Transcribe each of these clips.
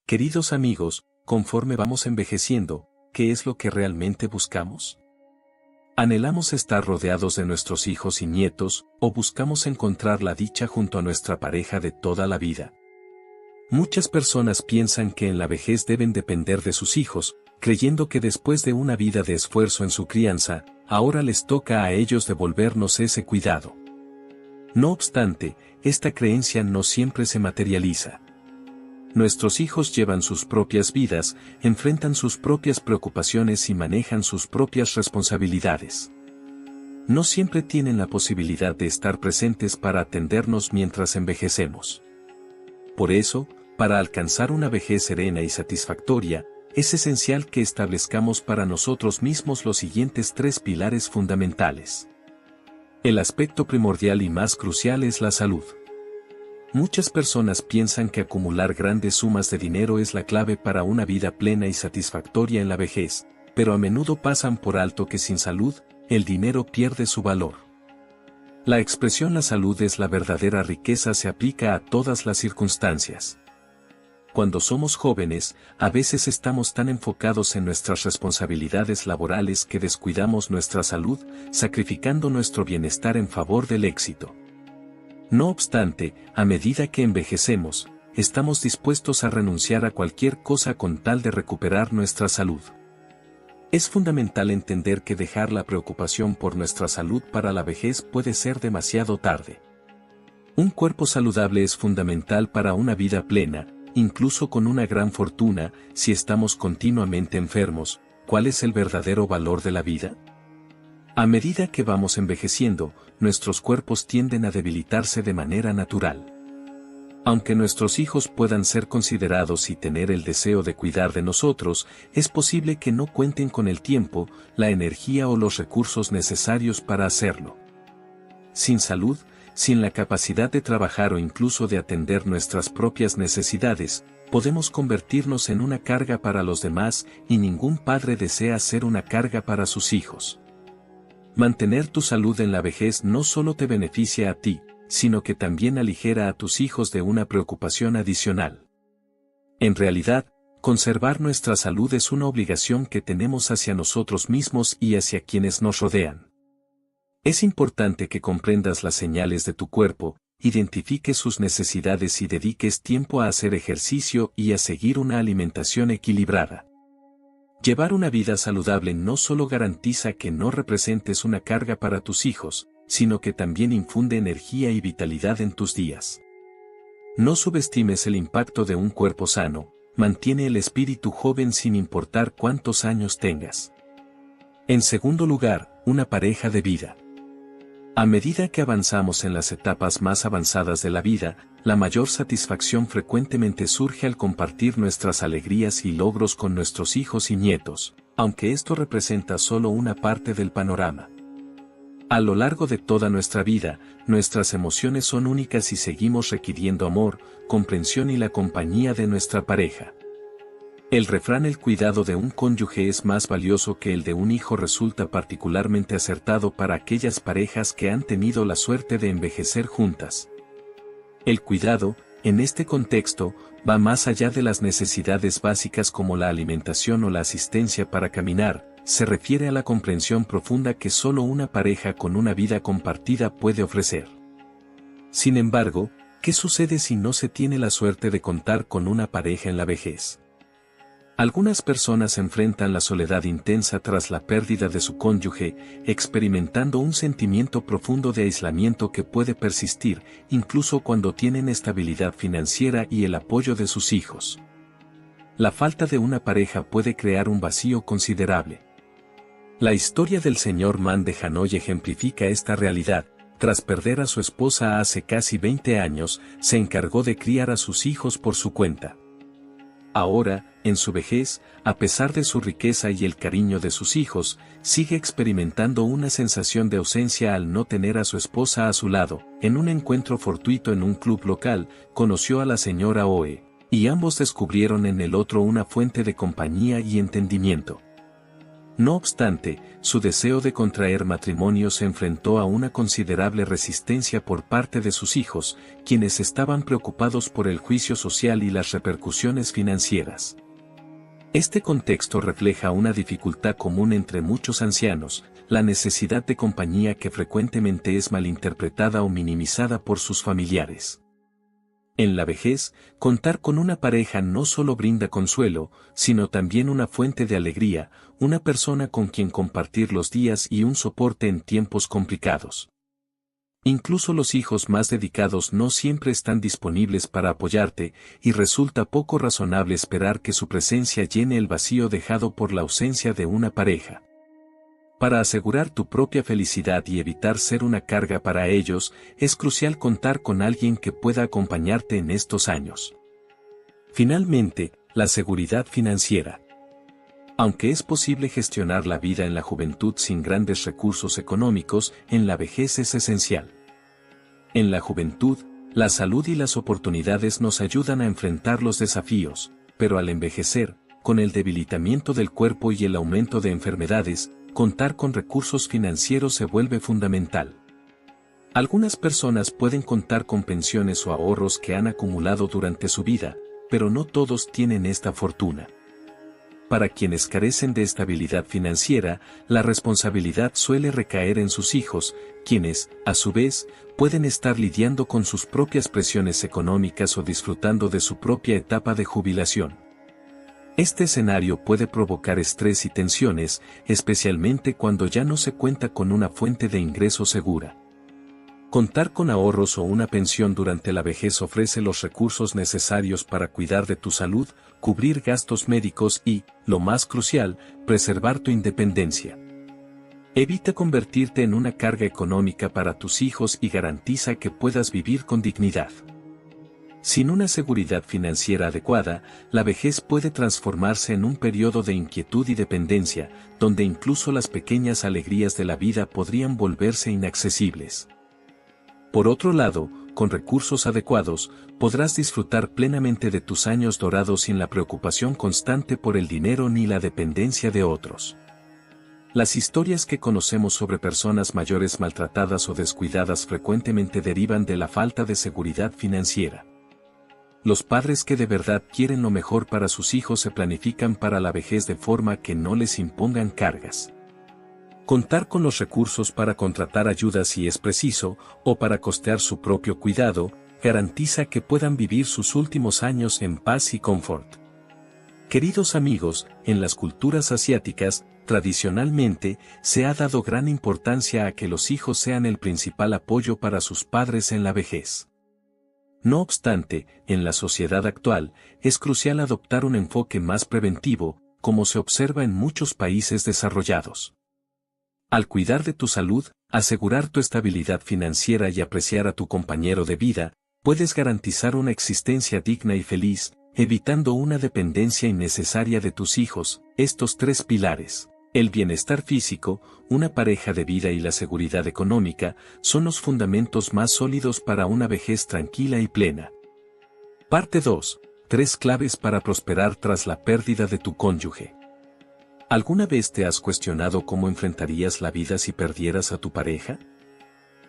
Queridos amigos, conforme vamos envejeciendo, ¿qué es lo que realmente buscamos? ¿Anhelamos estar rodeados de nuestros hijos y nietos, o buscamos encontrar la dicha junto a nuestra pareja de toda la vida? Muchas personas piensan que en la vejez deben depender de sus hijos, creyendo que después de una vida de esfuerzo en su crianza, ahora les toca a ellos devolvernos ese cuidado. No obstante, esta creencia no siempre se materializa. Nuestros hijos llevan sus propias vidas, enfrentan sus propias preocupaciones y manejan sus propias responsabilidades. No siempre tienen la posibilidad de estar presentes para atendernos mientras envejecemos. Por eso, para alcanzar una vejez serena y satisfactoria, es esencial que establezcamos para nosotros mismos los siguientes 3 pilares fundamentales. El aspecto primordial y más crucial es la salud. Muchas personas piensan que acumular grandes sumas de dinero es la clave para una vida plena y satisfactoria en la vejez, pero a menudo pasan por alto que sin salud, el dinero pierde su valor. La expresión "la salud es la verdadera riqueza" se aplica a todas las circunstancias. Cuando somos jóvenes, a veces estamos tan enfocados en nuestras responsabilidades laborales que descuidamos nuestra salud, sacrificando nuestro bienestar en favor del éxito. No obstante, a medida que envejecemos, estamos dispuestos a renunciar a cualquier cosa con tal de recuperar nuestra salud. Es fundamental entender que dejar la preocupación por nuestra salud para la vejez puede ser demasiado tarde. Un cuerpo saludable es fundamental para una vida plena, incluso con una gran fortuna. Si estamos continuamente enfermos, ¿cuál es el verdadero valor de la vida? A medida que vamos envejeciendo, nuestros cuerpos tienden a debilitarse de manera natural. Aunque nuestros hijos puedan ser considerados y tener el deseo de cuidar de nosotros, es posible que no cuenten con el tiempo, la energía o los recursos necesarios para hacerlo. Sin salud, sin la capacidad de trabajar o incluso de atender nuestras propias necesidades, podemos convertirnos en una carga para los demás, y ningún padre desea ser una carga para sus hijos. Mantener tu salud en la vejez no solo te beneficia a ti, sino que también aligera a tus hijos de una preocupación adicional. En realidad, conservar nuestra salud es una obligación que tenemos hacia nosotros mismos y hacia quienes nos rodean. Es importante que comprendas las señales de tu cuerpo, identifiques sus necesidades y dediques tiempo a hacer ejercicio y a seguir una alimentación equilibrada. Llevar una vida saludable no solo garantiza que no representes una carga para tus hijos, sino que también infunde energía y vitalidad en tus días. No subestimes el impacto de un cuerpo sano, mantiene el espíritu joven sin importar cuántos años tengas. En segundo lugar, una pareja de vida. A medida que avanzamos en las etapas más avanzadas de la vida, la mayor satisfacción frecuentemente surge al compartir nuestras alegrías y logros con nuestros hijos y nietos, aunque esto representa solo una parte del panorama. A lo largo de toda nuestra vida, nuestras emociones son únicas y seguimos requiriendo amor, comprensión y la compañía de nuestra pareja. El refrán "el cuidado de un cónyuge es más valioso que el de un hijo" resulta particularmente acertado para aquellas parejas que han tenido la suerte de envejecer juntas. El cuidado, en este contexto, va más allá de las necesidades básicas como la alimentación o la asistencia para caminar, se refiere a la comprensión profunda que solo una pareja con una vida compartida puede ofrecer. Sin embargo, ¿qué sucede si no se tiene la suerte de contar con una pareja en la vejez? Algunas personas enfrentan la soledad intensa tras la pérdida de su cónyuge, experimentando un sentimiento profundo de aislamiento que puede persistir, incluso cuando tienen estabilidad financiera y el apoyo de sus hijos. La falta de una pareja puede crear un vacío considerable. La historia del señor Man de Hanoi ejemplifica esta realidad. Tras perder a su esposa hace casi 20 años, se encargó de criar a sus hijos por su cuenta. Ahora, en su vejez, a pesar de su riqueza y el cariño de sus hijos, sigue experimentando una sensación de ausencia al no tener a su esposa a su lado. En un encuentro fortuito en un club local, conoció a la señora Oe, y ambos descubrieron en el otro una fuente de compañía y entendimiento. No obstante, su deseo de contraer matrimonio se enfrentó a una considerable resistencia por parte de sus hijos, quienes estaban preocupados por el juicio social y las repercusiones financieras. Este contexto refleja una dificultad común entre muchos ancianos, la necesidad de compañía que frecuentemente es malinterpretada o minimizada por sus familiares. En la vejez, contar con una pareja no solo brinda consuelo, sino también una fuente de alegría, una persona con quien compartir los días y un soporte en tiempos complicados. Incluso los hijos más dedicados no siempre están disponibles para apoyarte, y resulta poco razonable esperar que su presencia llene el vacío dejado por la ausencia de una pareja. Para asegurar tu propia felicidad y evitar ser una carga para ellos, es crucial contar con alguien que pueda acompañarte en estos años. Finalmente, la seguridad financiera. Aunque es posible gestionar la vida en la juventud sin grandes recursos económicos, en la vejez es esencial. En la juventud, la salud y las oportunidades nos ayudan a enfrentar los desafíos, pero al envejecer, con el debilitamiento del cuerpo y el aumento de enfermedades, contar con recursos financieros se vuelve fundamental. Algunas personas pueden contar con pensiones o ahorros que han acumulado durante su vida, pero no todos tienen esta fortuna. Para quienes carecen de estabilidad financiera, la responsabilidad suele recaer en sus hijos, quienes, a su vez, pueden estar lidiando con sus propias presiones económicas o disfrutando de su propia etapa de jubilación. Este escenario puede provocar estrés y tensiones, especialmente cuando ya no se cuenta con una fuente de ingreso segura. Contar con ahorros o una pensión durante la vejez ofrece los recursos necesarios para cuidar de tu salud, cubrir gastos médicos y, lo más crucial, preservar tu independencia. Evita convertirte en una carga económica para tus hijos y garantiza que puedas vivir con dignidad. Sin una seguridad financiera adecuada, la vejez puede transformarse en un periodo de inquietud y dependencia, donde incluso las pequeñas alegrías de la vida podrían volverse inaccesibles. Por otro lado, con recursos adecuados, podrás disfrutar plenamente de tus años dorados sin la preocupación constante por el dinero ni la dependencia de otros. Las historias que conocemos sobre personas mayores maltratadas o descuidadas frecuentemente derivan de la falta de seguridad financiera. Los padres que de verdad quieren lo mejor para sus hijos se planifican para la vejez de forma que no les impongan cargas. Contar con los recursos para contratar ayuda si es preciso, o para costear su propio cuidado, garantiza que puedan vivir sus últimos años en paz y confort. Queridos amigos, en las culturas asiáticas, tradicionalmente, se ha dado gran importancia a que los hijos sean el principal apoyo para sus padres en la vejez. No obstante, en la sociedad actual, es crucial adoptar un enfoque más preventivo, como se observa en muchos países desarrollados. Al cuidar de tu salud, asegurar tu estabilidad financiera y apreciar a tu compañero de vida, puedes garantizar una existencia digna y feliz, evitando una dependencia innecesaria de tus hijos. Estos tres pilares, el bienestar físico, una pareja de vida y la seguridad económica, son los fundamentos más sólidos para una vejez tranquila y plena. Parte 2. 3 claves para prosperar tras la pérdida de tu cónyuge. ¿Alguna vez te has cuestionado cómo enfrentarías la vida si perdieras a tu pareja?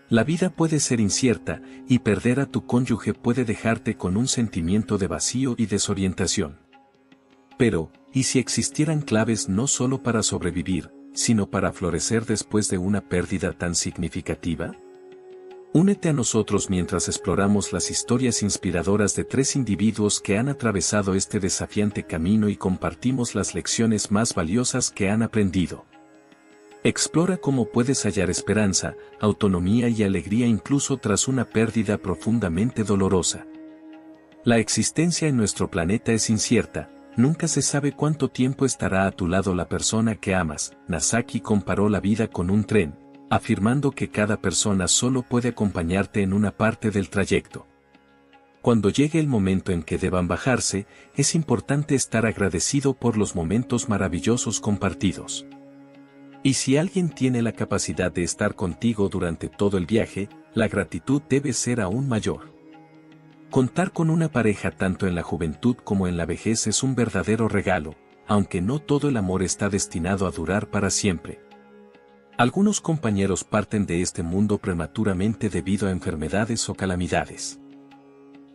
La vida puede ser incierta, y perder a tu cónyuge puede dejarte con un sentimiento de vacío y desorientación. Pero, ¿y si existieran claves no solo para sobrevivir, sino para florecer después de una pérdida tan significativa? Únete a nosotros mientras exploramos las historias inspiradoras de 3 individuos que han atravesado este desafiante camino y compartimos las lecciones más valiosas que han aprendido. Explora cómo puedes hallar esperanza, autonomía y alegría incluso tras una pérdida profundamente dolorosa. La existencia en nuestro planeta es incierta, nunca se sabe cuánto tiempo estará a tu lado la persona que amas. Nasaki comparó la vida con un tren, afirmando que cada persona solo puede acompañarte en una parte del trayecto. Cuando llegue el momento en que deban bajarse, es importante estar agradecido por los momentos maravillosos compartidos. Y si alguien tiene la capacidad de estar contigo durante todo el viaje, la gratitud debe ser aún mayor. Contar con una pareja tanto en la juventud como en la vejez es un verdadero regalo, aunque no todo el amor está destinado a durar para siempre. Algunos compañeros parten de este mundo prematuramente debido a enfermedades o calamidades.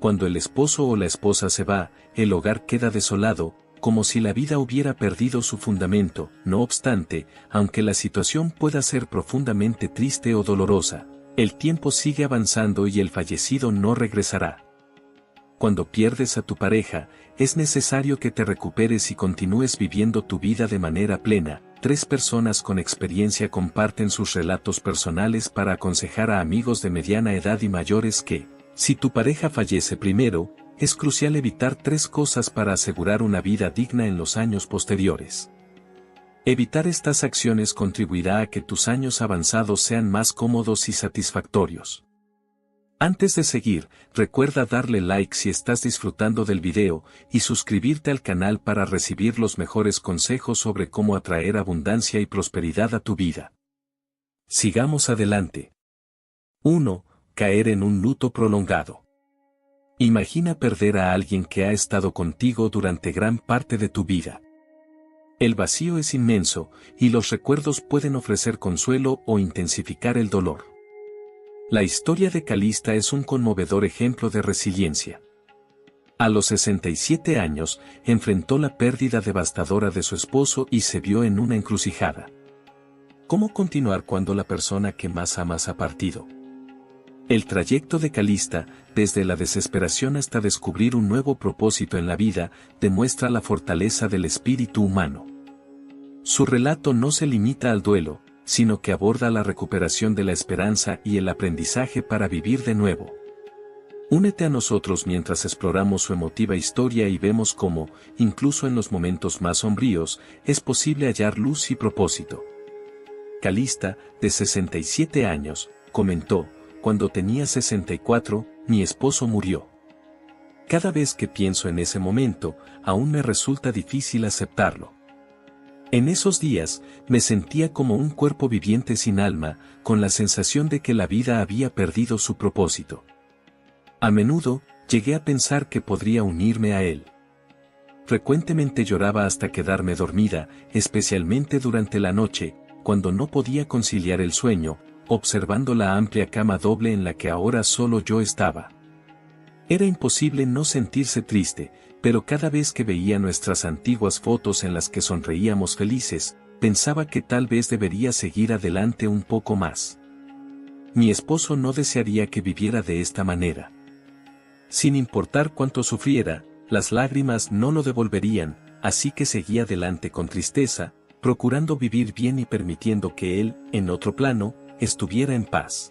Cuando el esposo o la esposa se va, el hogar queda desolado, como si la vida hubiera perdido su fundamento. No obstante, aunque la situación pueda ser profundamente triste o dolorosa, el tiempo sigue avanzando y el fallecido no regresará. Cuando pierdes a tu pareja, es necesario que te recuperes y continúes viviendo tu vida de manera plena. 3 personas con experiencia comparten sus relatos personales para aconsejar a amigos de mediana edad y mayores que, si tu pareja fallece primero, es crucial evitar 3 cosas para asegurar una vida digna en los años posteriores. Evitar estas acciones contribuirá a que tus años avanzados sean más cómodos y satisfactorios. Antes de seguir, recuerda darle like si estás disfrutando del video y suscribirte al canal para recibir los mejores consejos sobre cómo atraer abundancia y prosperidad a tu vida. Sigamos adelante. 1. Caer en un luto prolongado. Imagina perder a alguien que ha estado contigo durante gran parte de tu vida. El vacío es inmenso, y los recuerdos pueden ofrecer consuelo o intensificar el dolor. La historia de Calista es un conmovedor ejemplo de resiliencia. A los 67 años, enfrentó la pérdida devastadora de su esposo y se vio en una encrucijada. ¿Cómo continuar cuando la persona que más amas ha partido? El trayecto de Calista, desde la desesperación hasta descubrir un nuevo propósito en la vida, demuestra la fortaleza del espíritu humano. Su relato no se limita al duelo, sino que aborda la recuperación de la esperanza y el aprendizaje para vivir de nuevo. Únete a nosotros mientras exploramos su emotiva historia y vemos cómo, incluso en los momentos más sombríos, es posible hallar luz y propósito. Calista, de 67 años, comentó: cuando tenía 64, mi esposo murió. Cada vez que pienso en ese momento, aún me resulta difícil aceptarlo. En esos días, me sentía como un cuerpo viviente sin alma, con la sensación de que la vida había perdido su propósito. A menudo, llegué a pensar que podría unirme a él. Frecuentemente lloraba hasta quedarme dormida, especialmente durante la noche, cuando no podía conciliar el sueño, observando la amplia cama doble en la que ahora solo yo estaba. Era imposible no sentirse triste, pero cada vez que veía nuestras antiguas fotos en las que sonreíamos felices, pensaba que tal vez debería seguir adelante un poco más. Mi esposo no desearía que viviera de esta manera. Sin importar cuánto sufriera, las lágrimas no lo devolverían, así que seguía adelante con tristeza, procurando vivir bien y permitiendo que él, en otro plano, estuviera en paz.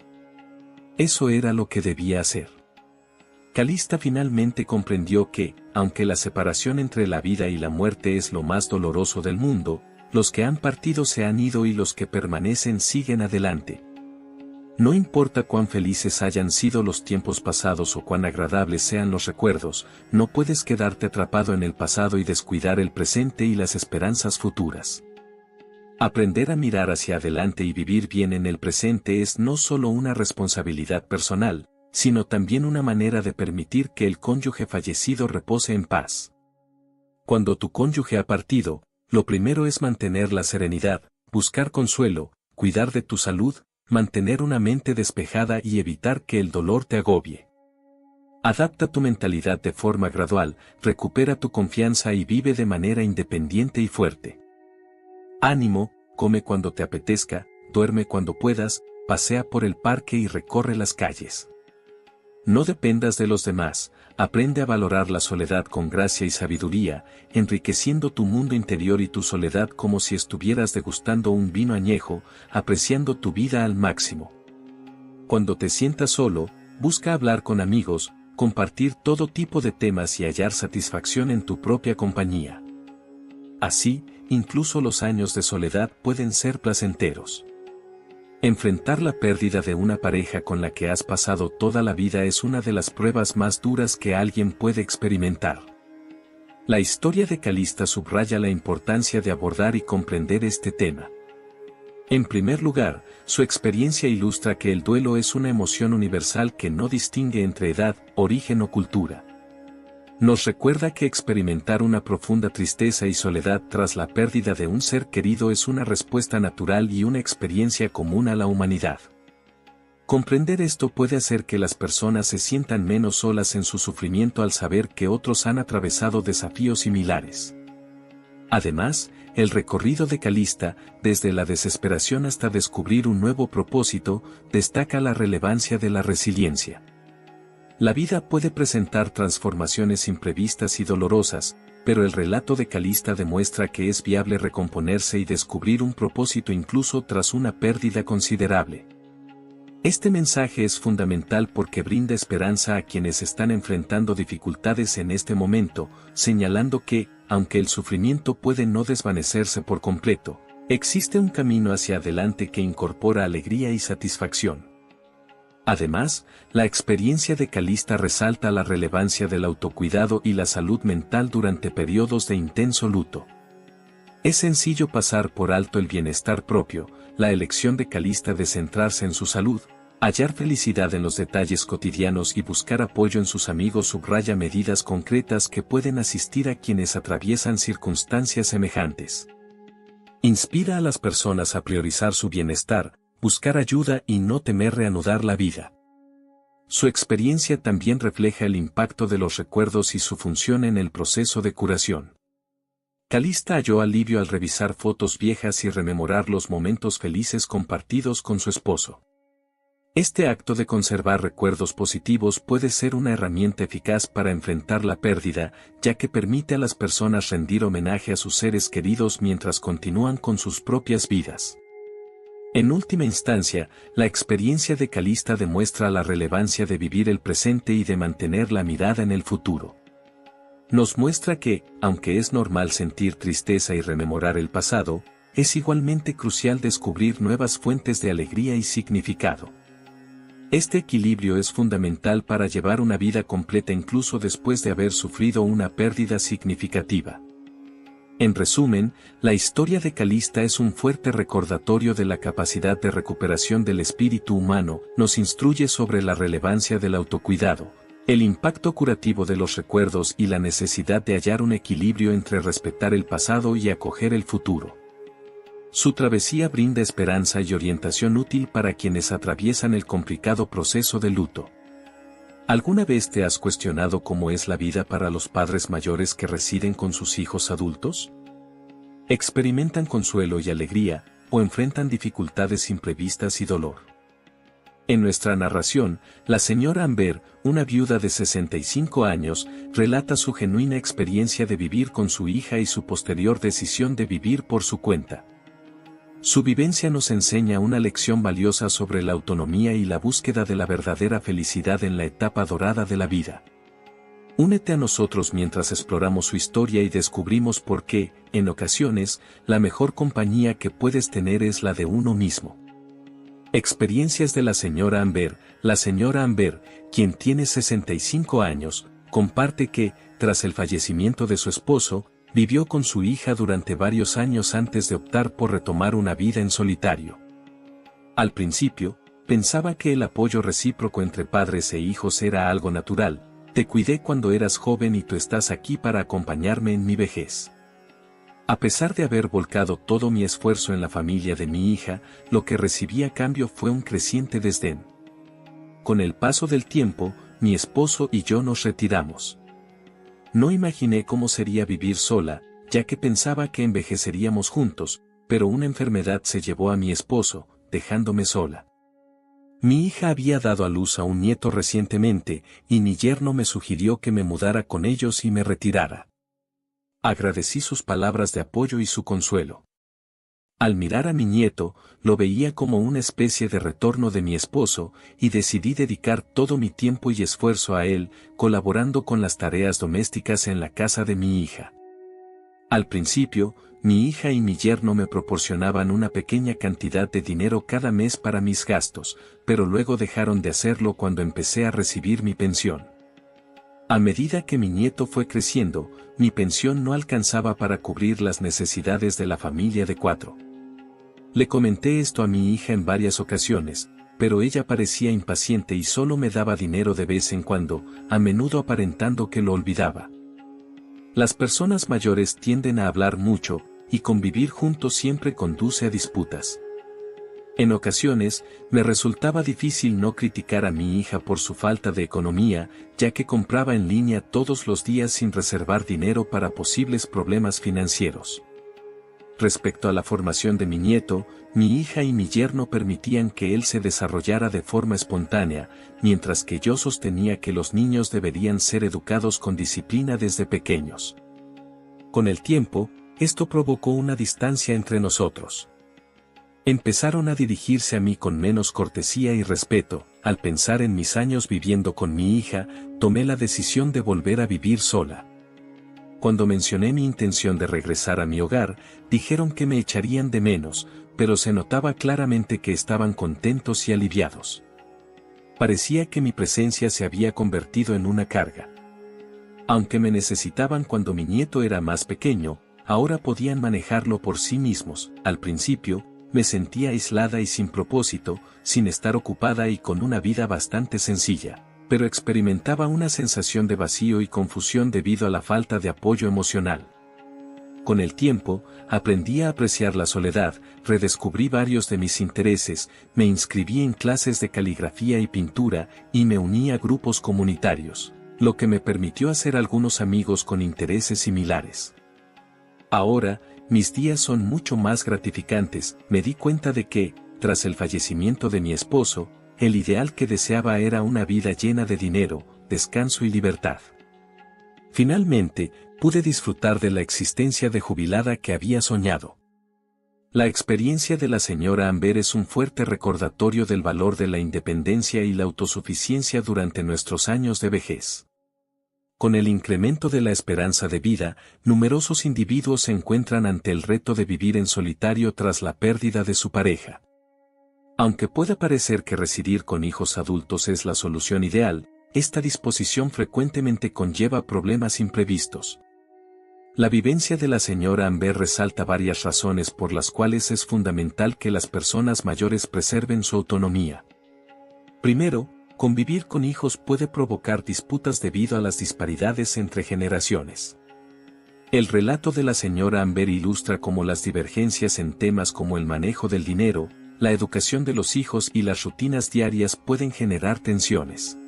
Eso era lo que debía hacer. Calista finalmente comprendió que, aunque la separación entre la vida y la muerte es lo más doloroso del mundo, los que han partido se han ido y los que permanecen siguen adelante. No importa cuán felices hayan sido los tiempos pasados o cuán agradables sean los recuerdos, no puedes quedarte atrapado en el pasado y descuidar el presente y las esperanzas futuras. Aprender a mirar hacia adelante y vivir bien en el presente es no solo una responsabilidad personal, sino también una manera de permitir que el cónyuge fallecido repose en paz. Cuando tu cónyuge ha partido, lo primero es mantener la serenidad, buscar consuelo, cuidar de tu salud, mantener una mente despejada y evitar que el dolor te agobie. Adapta tu mentalidad de forma gradual, recupera tu confianza y vive de manera independiente y fuerte. Ánimo, come cuando te apetezca, duerme cuando puedas, pasea por el parque y recorre las calles. No dependas de los demás, aprende a valorar la soledad con gracia y sabiduría, enriqueciendo tu mundo interior y tu soledad como si estuvieras degustando un vino añejo, apreciando tu vida al máximo. Cuando te sientas solo, busca hablar con amigos, compartir todo tipo de temas y hallar satisfacción en tu propia compañía. Así, incluso los años de soledad pueden ser placenteros. Enfrentar la pérdida de una pareja con la que has pasado toda la vida es una de las pruebas más duras que alguien puede experimentar. La historia de Calista subraya la importancia de abordar y comprender este tema. En primer lugar, su experiencia ilustra que el duelo es una emoción universal que no distingue entre edad, origen o cultura. Nos recuerda que experimentar una profunda tristeza y soledad tras la pérdida de un ser querido es una respuesta natural y una experiencia común a la humanidad. Comprender esto puede hacer que las personas se sientan menos solas en su sufrimiento al saber que otros han atravesado desafíos similares. Además, el recorrido de Calista, desde la desesperación hasta descubrir un nuevo propósito, destaca la relevancia de la resiliencia. La vida puede presentar transformaciones imprevistas y dolorosas, pero el relato de Calista demuestra que es viable recomponerse y descubrir un propósito incluso tras una pérdida considerable. Este mensaje es fundamental porque brinda esperanza a quienes están enfrentando dificultades en este momento, señalando que, aunque el sufrimiento puede no desvanecerse por completo, existe un camino hacia adelante que incorpora alegría y satisfacción. Además, la experiencia de Calista resalta la relevancia del autocuidado y la salud mental durante periodos de intenso luto. Es sencillo pasar por alto el bienestar propio, la elección de Calista de centrarse en su salud, hallar felicidad en los detalles cotidianos y buscar apoyo en sus amigos subraya medidas concretas que pueden asistir a quienes atraviesan circunstancias semejantes. Inspira a las personas a priorizar su bienestar, buscar ayuda y no temer reanudar la vida. Su experiencia también refleja el impacto de los recuerdos y su función en el proceso de curación. Calista halló alivio al revisar fotos viejas y rememorar los momentos felices compartidos con su esposo. Este acto de conservar recuerdos positivos puede ser una herramienta eficaz para enfrentar la pérdida, ya que permite a las personas rendir homenaje a sus seres queridos mientras continúan con sus propias vidas. En última instancia, la experiencia de Calista demuestra la relevancia de vivir el presente y de mantener la mirada en el futuro. Nos muestra que, aunque es normal sentir tristeza y rememorar el pasado, es igualmente crucial descubrir nuevas fuentes de alegría y significado. Este equilibrio es fundamental para llevar una vida completa incluso después de haber sufrido una pérdida significativa. En resumen, la historia de Calista es un fuerte recordatorio de la capacidad de recuperación del espíritu humano, nos instruye sobre la relevancia del autocuidado, el impacto curativo de los recuerdos y la necesidad de hallar un equilibrio entre respetar el pasado y acoger el futuro. Su travesía brinda esperanza y orientación útil para quienes atraviesan el complicado proceso de luto. ¿Alguna vez te has cuestionado cómo es la vida para los padres mayores que residen con sus hijos adultos? ¿Experimentan consuelo y alegría, o enfrentan dificultades imprevistas y dolor? En nuestra narración, la señora Amber, una viuda de 65 años, relata su genuina experiencia de vivir con su hija y su posterior decisión de vivir por su cuenta. Su vivencia nos enseña una lección valiosa sobre la autonomía y la búsqueda de la verdadera felicidad en la etapa dorada de la vida. Únete a nosotros mientras exploramos su historia y descubrimos por qué, en ocasiones, la mejor compañía que puedes tener es la de uno mismo. Experiencias de la señora Amber. La señora Amber, quien tiene 65 años, comparte que, tras el fallecimiento de su esposo, vivió con su hija durante varios años antes de optar por retomar una vida en solitario. Al principio, pensaba que el apoyo recíproco entre padres e hijos era algo natural. Te cuidé cuando eras joven y tú estás aquí para acompañarme en mi vejez. A pesar de haber volcado todo mi esfuerzo en la familia de mi hija, lo que recibí a cambio fue un creciente desdén. Con el paso del tiempo, mi esposo y yo nos retiramos. No imaginé cómo sería vivir sola, ya que pensaba que envejeceríamos juntos, pero una enfermedad se llevó a mi esposo, dejándome sola. Mi hija había dado a luz a un nieto recientemente, y mi yerno me sugirió que me mudara con ellos y me retirara. Agradecí sus palabras de apoyo y su consuelo. Al mirar a mi nieto, lo veía como una especie de retorno de mi esposo, y decidí dedicar todo mi tiempo y esfuerzo a él, colaborando con las tareas domésticas en la casa de mi hija. Al principio, mi hija y mi yerno me proporcionaban una pequeña cantidad de dinero cada mes para mis gastos, pero luego dejaron de hacerlo cuando empecé a recibir mi pensión. A medida que mi nieto fue creciendo, mi pensión no alcanzaba para cubrir las necesidades de la familia de 4. Le comenté esto a mi hija en varias ocasiones, pero ella parecía impaciente y solo me daba dinero de vez en cuando, a menudo aparentando que lo olvidaba. Las personas mayores tienden a hablar mucho, y convivir juntos siempre conduce a disputas. En ocasiones, me resultaba difícil no criticar a mi hija por su falta de economía, ya que compraba en línea todos los días sin reservar dinero para posibles problemas financieros. Respecto a la formación de mi nieto, mi hija y mi yerno permitían que él se desarrollara de forma espontánea, mientras que yo sostenía que los niños deberían ser educados con disciplina desde pequeños. Con el tiempo, esto provocó una distancia entre nosotros. Empezaron a dirigirse a mí con menos cortesía y respeto. Al pensar en mis años viviendo con mi hija, tomé la decisión de volver a vivir sola. Cuando mencioné mi intención de regresar a mi hogar, dijeron que me echarían de menos, pero se notaba claramente que estaban contentos y aliviados. Parecía que mi presencia se había convertido en una carga. Aunque me necesitaban cuando mi nieto era más pequeño, ahora podían manejarlo por sí mismos. Al principio, me sentía aislada y sin propósito, sin estar ocupada y con una vida bastante sencilla, pero experimentaba una sensación de vacío y confusión debido a la falta de apoyo emocional. Con el tiempo, aprendí a apreciar la soledad, redescubrí varios de mis intereses, me inscribí en clases de caligrafía y pintura, y me uní a grupos comunitarios, lo que me permitió hacer algunos amigos con intereses similares. Ahora, mis días son mucho más gratificantes. Me di cuenta de que, tras el fallecimiento de mi esposo, el ideal que deseaba era una vida llena de dinero, descanso y libertad. Finalmente, pude disfrutar de la existencia de jubilada que había soñado. La experiencia de la señora Amber es un fuerte recordatorio del valor de la independencia y la autosuficiencia durante nuestros años de vejez. Con el incremento de la esperanza de vida, numerosos individuos se encuentran ante el reto de vivir en solitario tras la pérdida de su pareja. Aunque pueda parecer que residir con hijos adultos es la solución ideal, esta disposición frecuentemente conlleva problemas imprevistos. La vivencia de la señora Amber resalta varias razones por las cuales es fundamental que las personas mayores preserven su autonomía. Primero, convivir con hijos puede provocar disputas debido a las disparidades entre generaciones. El relato de la señora Amber ilustra cómo las divergencias en temas como el manejo del dinero, la educación de los hijos y las rutinas diarias pueden generar tensiones.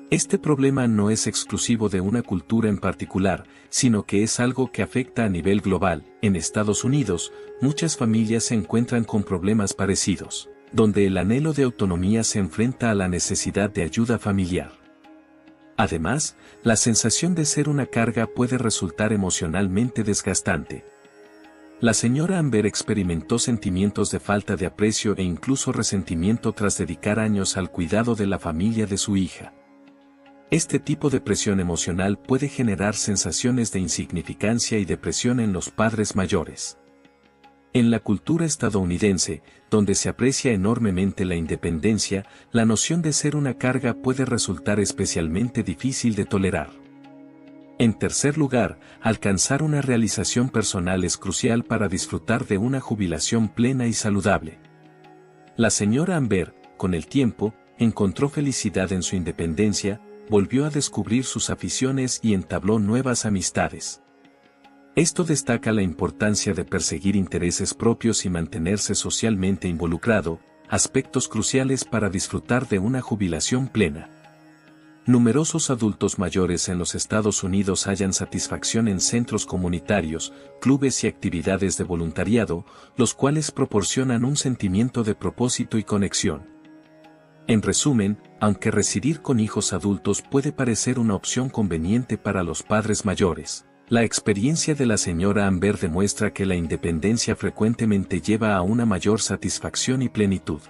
Este problema no es exclusivo de una cultura en particular, sino que es algo que afecta a nivel global. En Estados Unidos, muchas familias se encuentran con problemas parecidos, donde el anhelo de autonomía se enfrenta a la necesidad de ayuda familiar. Además, la sensación de ser una carga puede resultar emocionalmente desgastante. La señora Amber experimentó sentimientos de falta de aprecio e incluso resentimiento tras dedicar años al cuidado de la familia de su hija. Este tipo de presión emocional puede generar sensaciones de insignificancia y depresión en los padres mayores. En la cultura estadounidense, donde se aprecia enormemente la independencia, la noción de ser una carga puede resultar especialmente difícil de tolerar. En tercer lugar, alcanzar una realización personal es crucial para disfrutar de una jubilación plena y saludable. La señora Amber, con el tiempo, encontró felicidad en su independencia, volvió a descubrir sus aficiones y entabló nuevas amistades. Esto destaca la importancia de perseguir intereses propios y mantenerse socialmente involucrado, aspectos cruciales para disfrutar de una jubilación plena. Numerosos adultos mayores en los Estados Unidos hallan satisfacción en centros comunitarios, clubes y actividades de voluntariado, los cuales proporcionan un sentimiento de propósito y conexión. En resumen, aunque residir con hijos adultos puede parecer una opción conveniente para los padres mayores, la experiencia de la señora Amber demuestra que la independencia frecuentemente lleva a una mayor satisfacción y plenitud.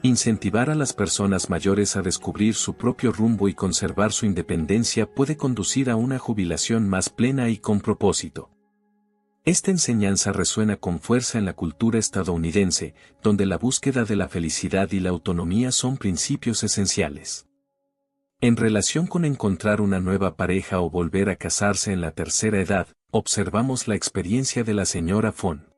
Incentivar a las personas mayores a descubrir su propio rumbo y conservar su independencia puede conducir a una jubilación más plena y con propósito. Esta enseñanza resuena con fuerza en la cultura estadounidense, donde la búsqueda de la felicidad y la autonomía son principios esenciales. En relación con encontrar una nueva pareja o volver a casarse en la tercera edad, observamos la experiencia de la señora Fon.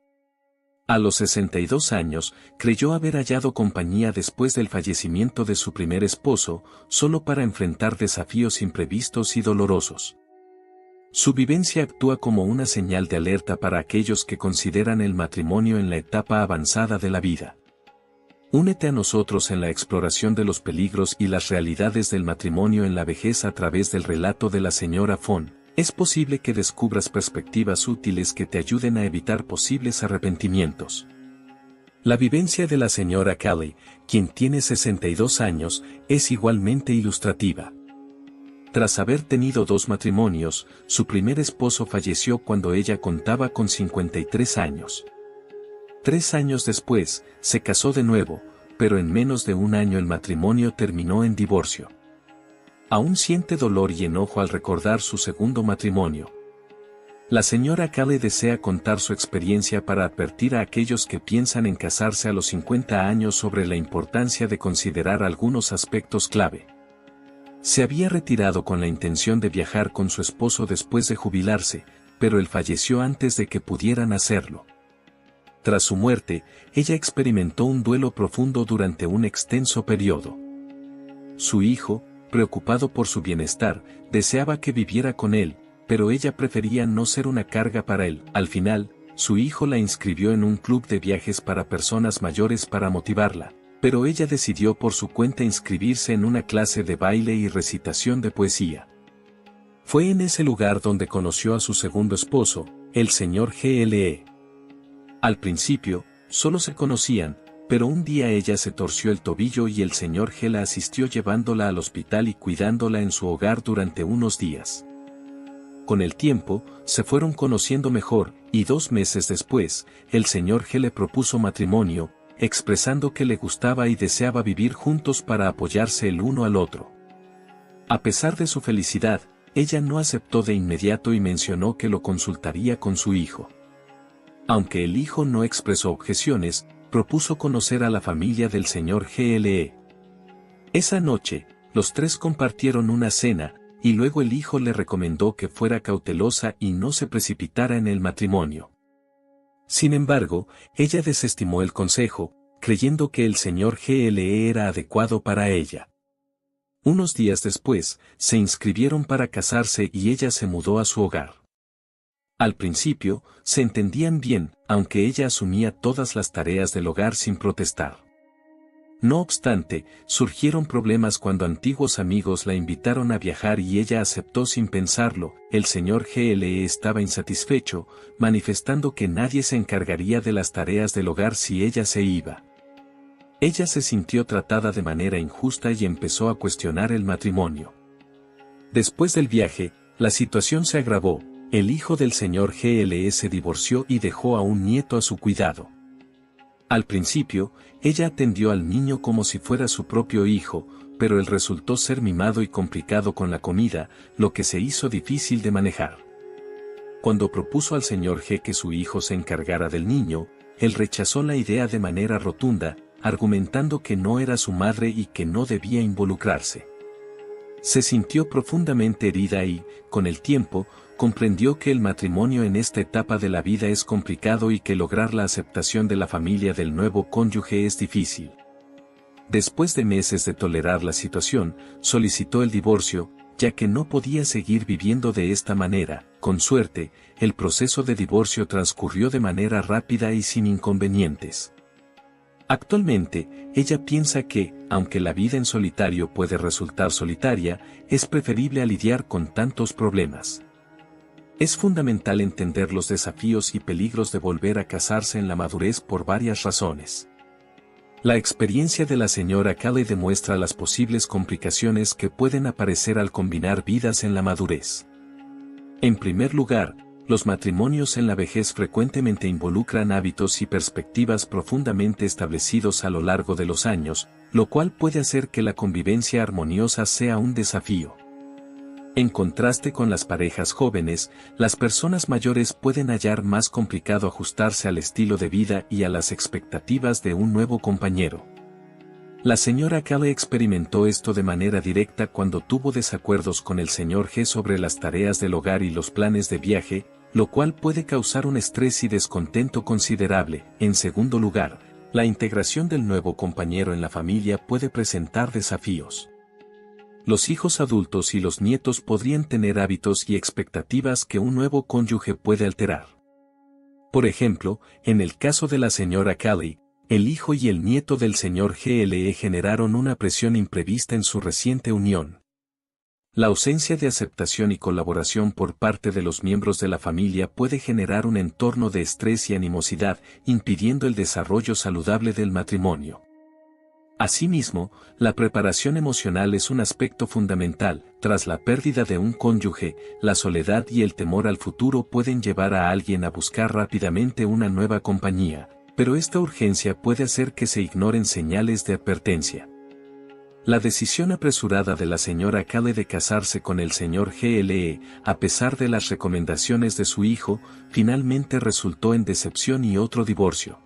A los 62 años, creyó haber hallado compañía después del fallecimiento de su primer esposo, solo para enfrentar desafíos imprevistos y dolorosos. Su vivencia actúa como una señal de alerta para aquellos que consideran el matrimonio en la etapa avanzada de la vida. Únete a nosotros en la exploración de los peligros y las realidades del matrimonio en la vejez a través del relato de la señora Fon. Es posible que descubras perspectivas útiles que te ayuden a evitar posibles arrepentimientos. La vivencia de la señora Kelly, quien tiene 62 años, es igualmente ilustrativa. Tras haber tenido 2 matrimonios, su primer esposo falleció cuando ella contaba con 53 años. 3 años después, se casó de nuevo, pero en menos de un año el matrimonio terminó en divorcio. Aún siente dolor y enojo al recordar su segundo matrimonio. La señora Kelly desea contar su experiencia para advertir a aquellos que piensan en casarse a los 50 años sobre la importancia de considerar algunos aspectos clave. Se había retirado con la intención de viajar con su esposo después de jubilarse, pero él falleció antes de que pudieran hacerlo. Tras su muerte, ella experimentó un duelo profundo durante un extenso periodo. Su hijo, preocupado por su bienestar, deseaba que viviera con él, pero ella prefería no ser una carga para él. Al final, su hijo la inscribió en un club de viajes para personas mayores para motivarla, pero ella decidió por su cuenta inscribirse en una clase de baile y recitación de poesía. Fue en ese lugar donde conoció a su segundo esposo, el señor Gle. Al principio, solo se conocían, pero un día ella se torció el tobillo y el señor G la asistió llevándola al hospital y cuidándola en su hogar durante unos días. Con el tiempo, se fueron conociendo mejor, y 2 meses después, el señor G le propuso matrimonio, expresando que le gustaba y deseaba vivir juntos para apoyarse el uno al otro. A pesar de su felicidad, ella no aceptó de inmediato y mencionó que lo consultaría con su hijo. Aunque el hijo no expresó objeciones, propuso conocer a la familia del señor Gle. Esa noche, los 3 compartieron una cena, y luego el hijo le recomendó que fuera cautelosa y no se precipitara en el matrimonio. Sin embargo, ella desestimó el consejo, creyendo que el señor Gle era adecuado para ella. Unos días después, se inscribieron para casarse y ella se mudó a su hogar. Al principio, se entendían bien, aunque ella asumía todas las tareas del hogar sin protestar. No obstante, surgieron problemas cuando antiguos amigos la invitaron a viajar y ella aceptó sin pensarlo. El señor Gle estaba insatisfecho, manifestando que nadie se encargaría de las tareas del hogar si ella se iba. Ella se sintió tratada de manera injusta y empezó a cuestionar el matrimonio. Después del viaje, la situación se agravó. El hijo del señor Gle se divorció y dejó a un nieto a su cuidado. Al principio, ella atendió al niño como si fuera su propio hijo, pero él resultó ser mimado y complicado con la comida, lo que se hizo difícil de manejar. Cuando propuso al señor G que su hijo se encargara del niño, él rechazó la idea de manera rotunda, argumentando que no era su madre y que no debía involucrarse. Se sintió profundamente herida y, con el tiempo, comprendió que el matrimonio en esta etapa de la vida es complicado y que lograr la aceptación de la familia del nuevo cónyuge es difícil. Después de meses de tolerar la situación, solicitó el divorcio, ya que no podía seguir viviendo de esta manera. Con suerte, el proceso de divorcio transcurrió de manera rápida y sin inconvenientes. Actualmente, ella piensa que, aunque la vida en solitario puede resultar solitaria, es preferible a lidiar con tantos problemas. Es fundamental entender los desafíos y peligros de volver a casarse en la madurez por varias razones. La experiencia de la señora Kelly demuestra las posibles complicaciones que pueden aparecer al combinar vidas en la madurez. En primer lugar, los matrimonios en la vejez frecuentemente involucran hábitos y perspectivas profundamente establecidos a lo largo de los años, lo cual puede hacer que la convivencia armoniosa sea un desafío. En contraste con las parejas jóvenes, las personas mayores pueden hallar más complicado ajustarse al estilo de vida y a las expectativas de un nuevo compañero. La señora Kelly experimentó esto de manera directa cuando tuvo desacuerdos con el señor G sobre las tareas del hogar y los planes de viaje. lo cual puede causar un estrés y descontento considerable. En segundo lugar, la integración del nuevo compañero en la familia puede presentar desafíos. Los hijos adultos y los nietos podrían tener hábitos y expectativas que un nuevo cónyuge puede alterar. Por ejemplo, en el caso de la señora Kelly, el hijo y el nieto del señor GLE generaron una presión imprevista en su reciente unión. La ausencia de aceptación y colaboración por parte de los miembros de la familia puede generar un entorno de estrés y animosidad, impidiendo el desarrollo saludable del matrimonio. Asimismo, la preparación emocional es un aspecto fundamental. Tras la pérdida de un cónyuge, la soledad y el temor al futuro pueden llevar a alguien a buscar rápidamente una nueva compañía, pero esta urgencia puede hacer que se ignoren señales de advertencia. La decisión apresurada de la señora Kelly de casarse con el señor GLE, a pesar de las recomendaciones de su hijo, finalmente resultó en decepción y otro divorcio.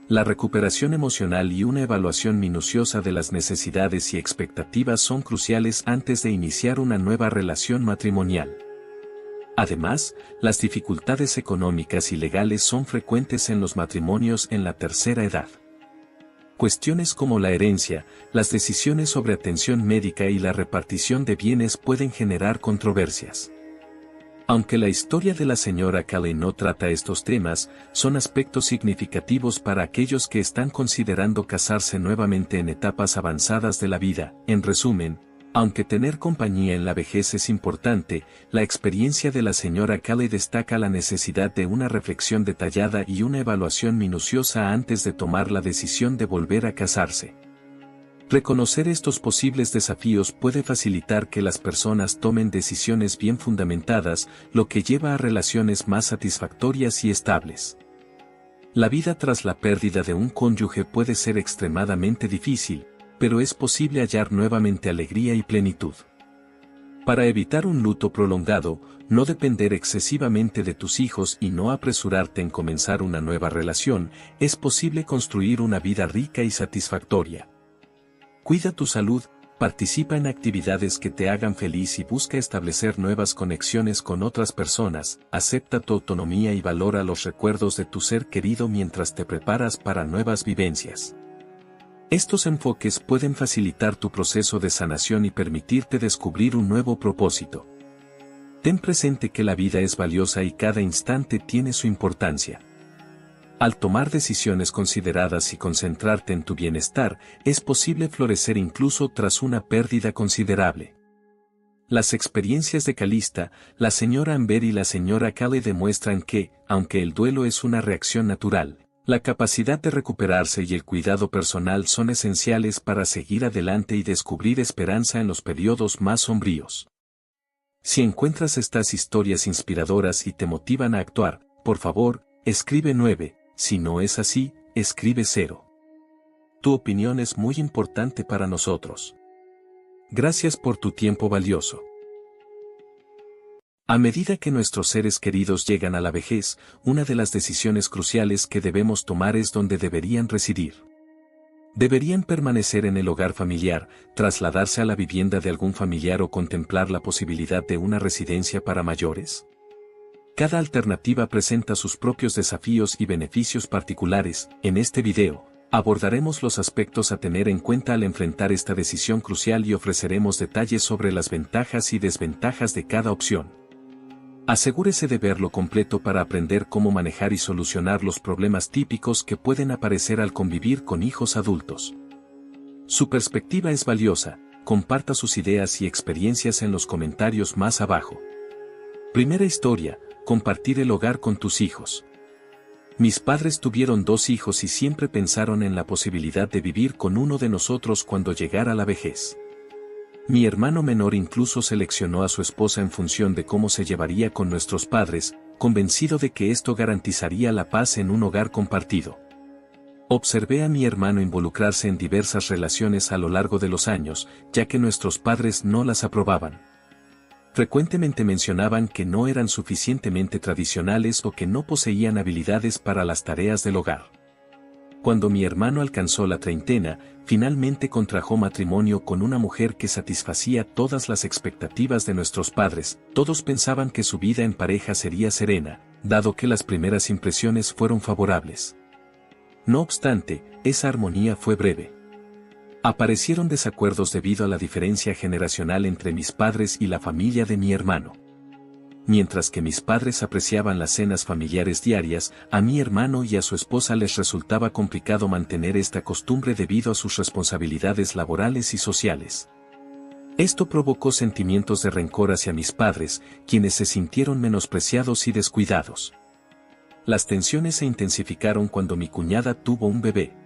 La recuperación emocional y una evaluación minuciosa de las necesidades y expectativas son cruciales antes de iniciar una nueva relación matrimonial. Además, las dificultades económicas y legales son frecuentes en los matrimonios en la tercera edad. Cuestiones como la herencia, las decisiones sobre atención médica y la repartición de bienes pueden generar controversias. Aunque la historia de la señora Kelly no trata estos temas, son aspectos significativos para aquellos que están considerando casarse nuevamente en etapas avanzadas de la vida. En resumen, aunque tener compañía en la vejez es importante, la experiencia de la señora Kelly destaca la necesidad de una reflexión detallada y una evaluación minuciosa antes de tomar la decisión de volver a casarse. Reconocer estos posibles desafíos puede facilitar que las personas tomen decisiones bien fundamentadas, lo que lleva a relaciones más satisfactorias y estables. La vida tras la pérdida de un cónyuge puede ser extremadamente difícil, pero es posible hallar nuevamente alegría y plenitud. Para evitar un luto prolongado, no depender excesivamente de tus hijos y no apresurarte en comenzar una nueva relación, es posible construir una vida rica y satisfactoria. Cuida tu salud, participa en actividades que te hagan feliz y busca establecer nuevas conexiones con otras personas, acepta tu autonomía y valora los recuerdos de tu ser querido mientras te preparas para nuevas vivencias. Estos enfoques pueden facilitar tu proceso de sanación y permitirte descubrir un nuevo propósito. Ten presente que la vida es valiosa y cada instante tiene su importancia. Al tomar decisiones consideradas y concentrarte en tu bienestar, es posible florecer incluso tras una pérdida considerable. Las experiencias de Calista, la señora Amber y la señora Kelly demuestran que, aunque el duelo es una reacción natural, la capacidad de recuperarse y el cuidado personal son esenciales para seguir adelante y descubrir esperanza en los periodos más sombríos. Si encuentras estas historias inspiradoras y te motivan a actuar, por favor, escribe 9. Si no es así, escribe 0. Tu opinión es muy importante para nosotros. Gracias por tu tiempo valioso. A medida que nuestros seres queridos llegan a la vejez, una de las decisiones cruciales que debemos tomar es dónde deberían residir. ¿Deberían permanecer en el hogar familiar, trasladarse a la vivienda de algún familiar o contemplar la posibilidad de una residencia para mayores? Cada alternativa presenta sus propios desafíos y beneficios particulares. En este video, abordaremos los aspectos a tener en cuenta al enfrentar esta decisión crucial y ofreceremos detalles sobre las ventajas y desventajas de cada opción. Asegúrese de verlo completo para aprender cómo manejar y solucionar los problemas típicos que pueden aparecer al convivir con hijos adultos. Su perspectiva es valiosa, comparta sus ideas y experiencias en los comentarios más abajo. Primera historia. Compartir el hogar con tus hijos. Mis padres tuvieron 2 hijos y siempre pensaron en la posibilidad de vivir con uno de nosotros cuando llegara la vejez. Mi hermano menor incluso seleccionó a su esposa en función de cómo se llevaría con nuestros padres, convencido de que esto garantizaría la paz en un hogar compartido. Observé a mi hermano involucrarse en diversas relaciones a lo largo de los años, ya que nuestros padres no las aprobaban. Frecuentemente mencionaban que no eran suficientemente tradicionales o que no poseían habilidades para las tareas del hogar. Cuando mi hermano alcanzó la treintena, finalmente contrajo matrimonio con una mujer que satisfacía todas las expectativas de nuestros padres. Todos pensaban que su vida en pareja sería serena, dado que las primeras impresiones fueron favorables. No obstante, esa armonía fue breve. Aparecieron desacuerdos debido a la diferencia generacional entre mis padres y la familia de mi hermano. Mientras que mis padres apreciaban las cenas familiares diarias, a mi hermano y a su esposa les resultaba complicado mantener esta costumbre debido a sus responsabilidades laborales y sociales. Esto provocó sentimientos de rencor hacia mis padres, quienes se sintieron menospreciados y descuidados. Las tensiones se intensificaron cuando mi cuñada tuvo un bebé.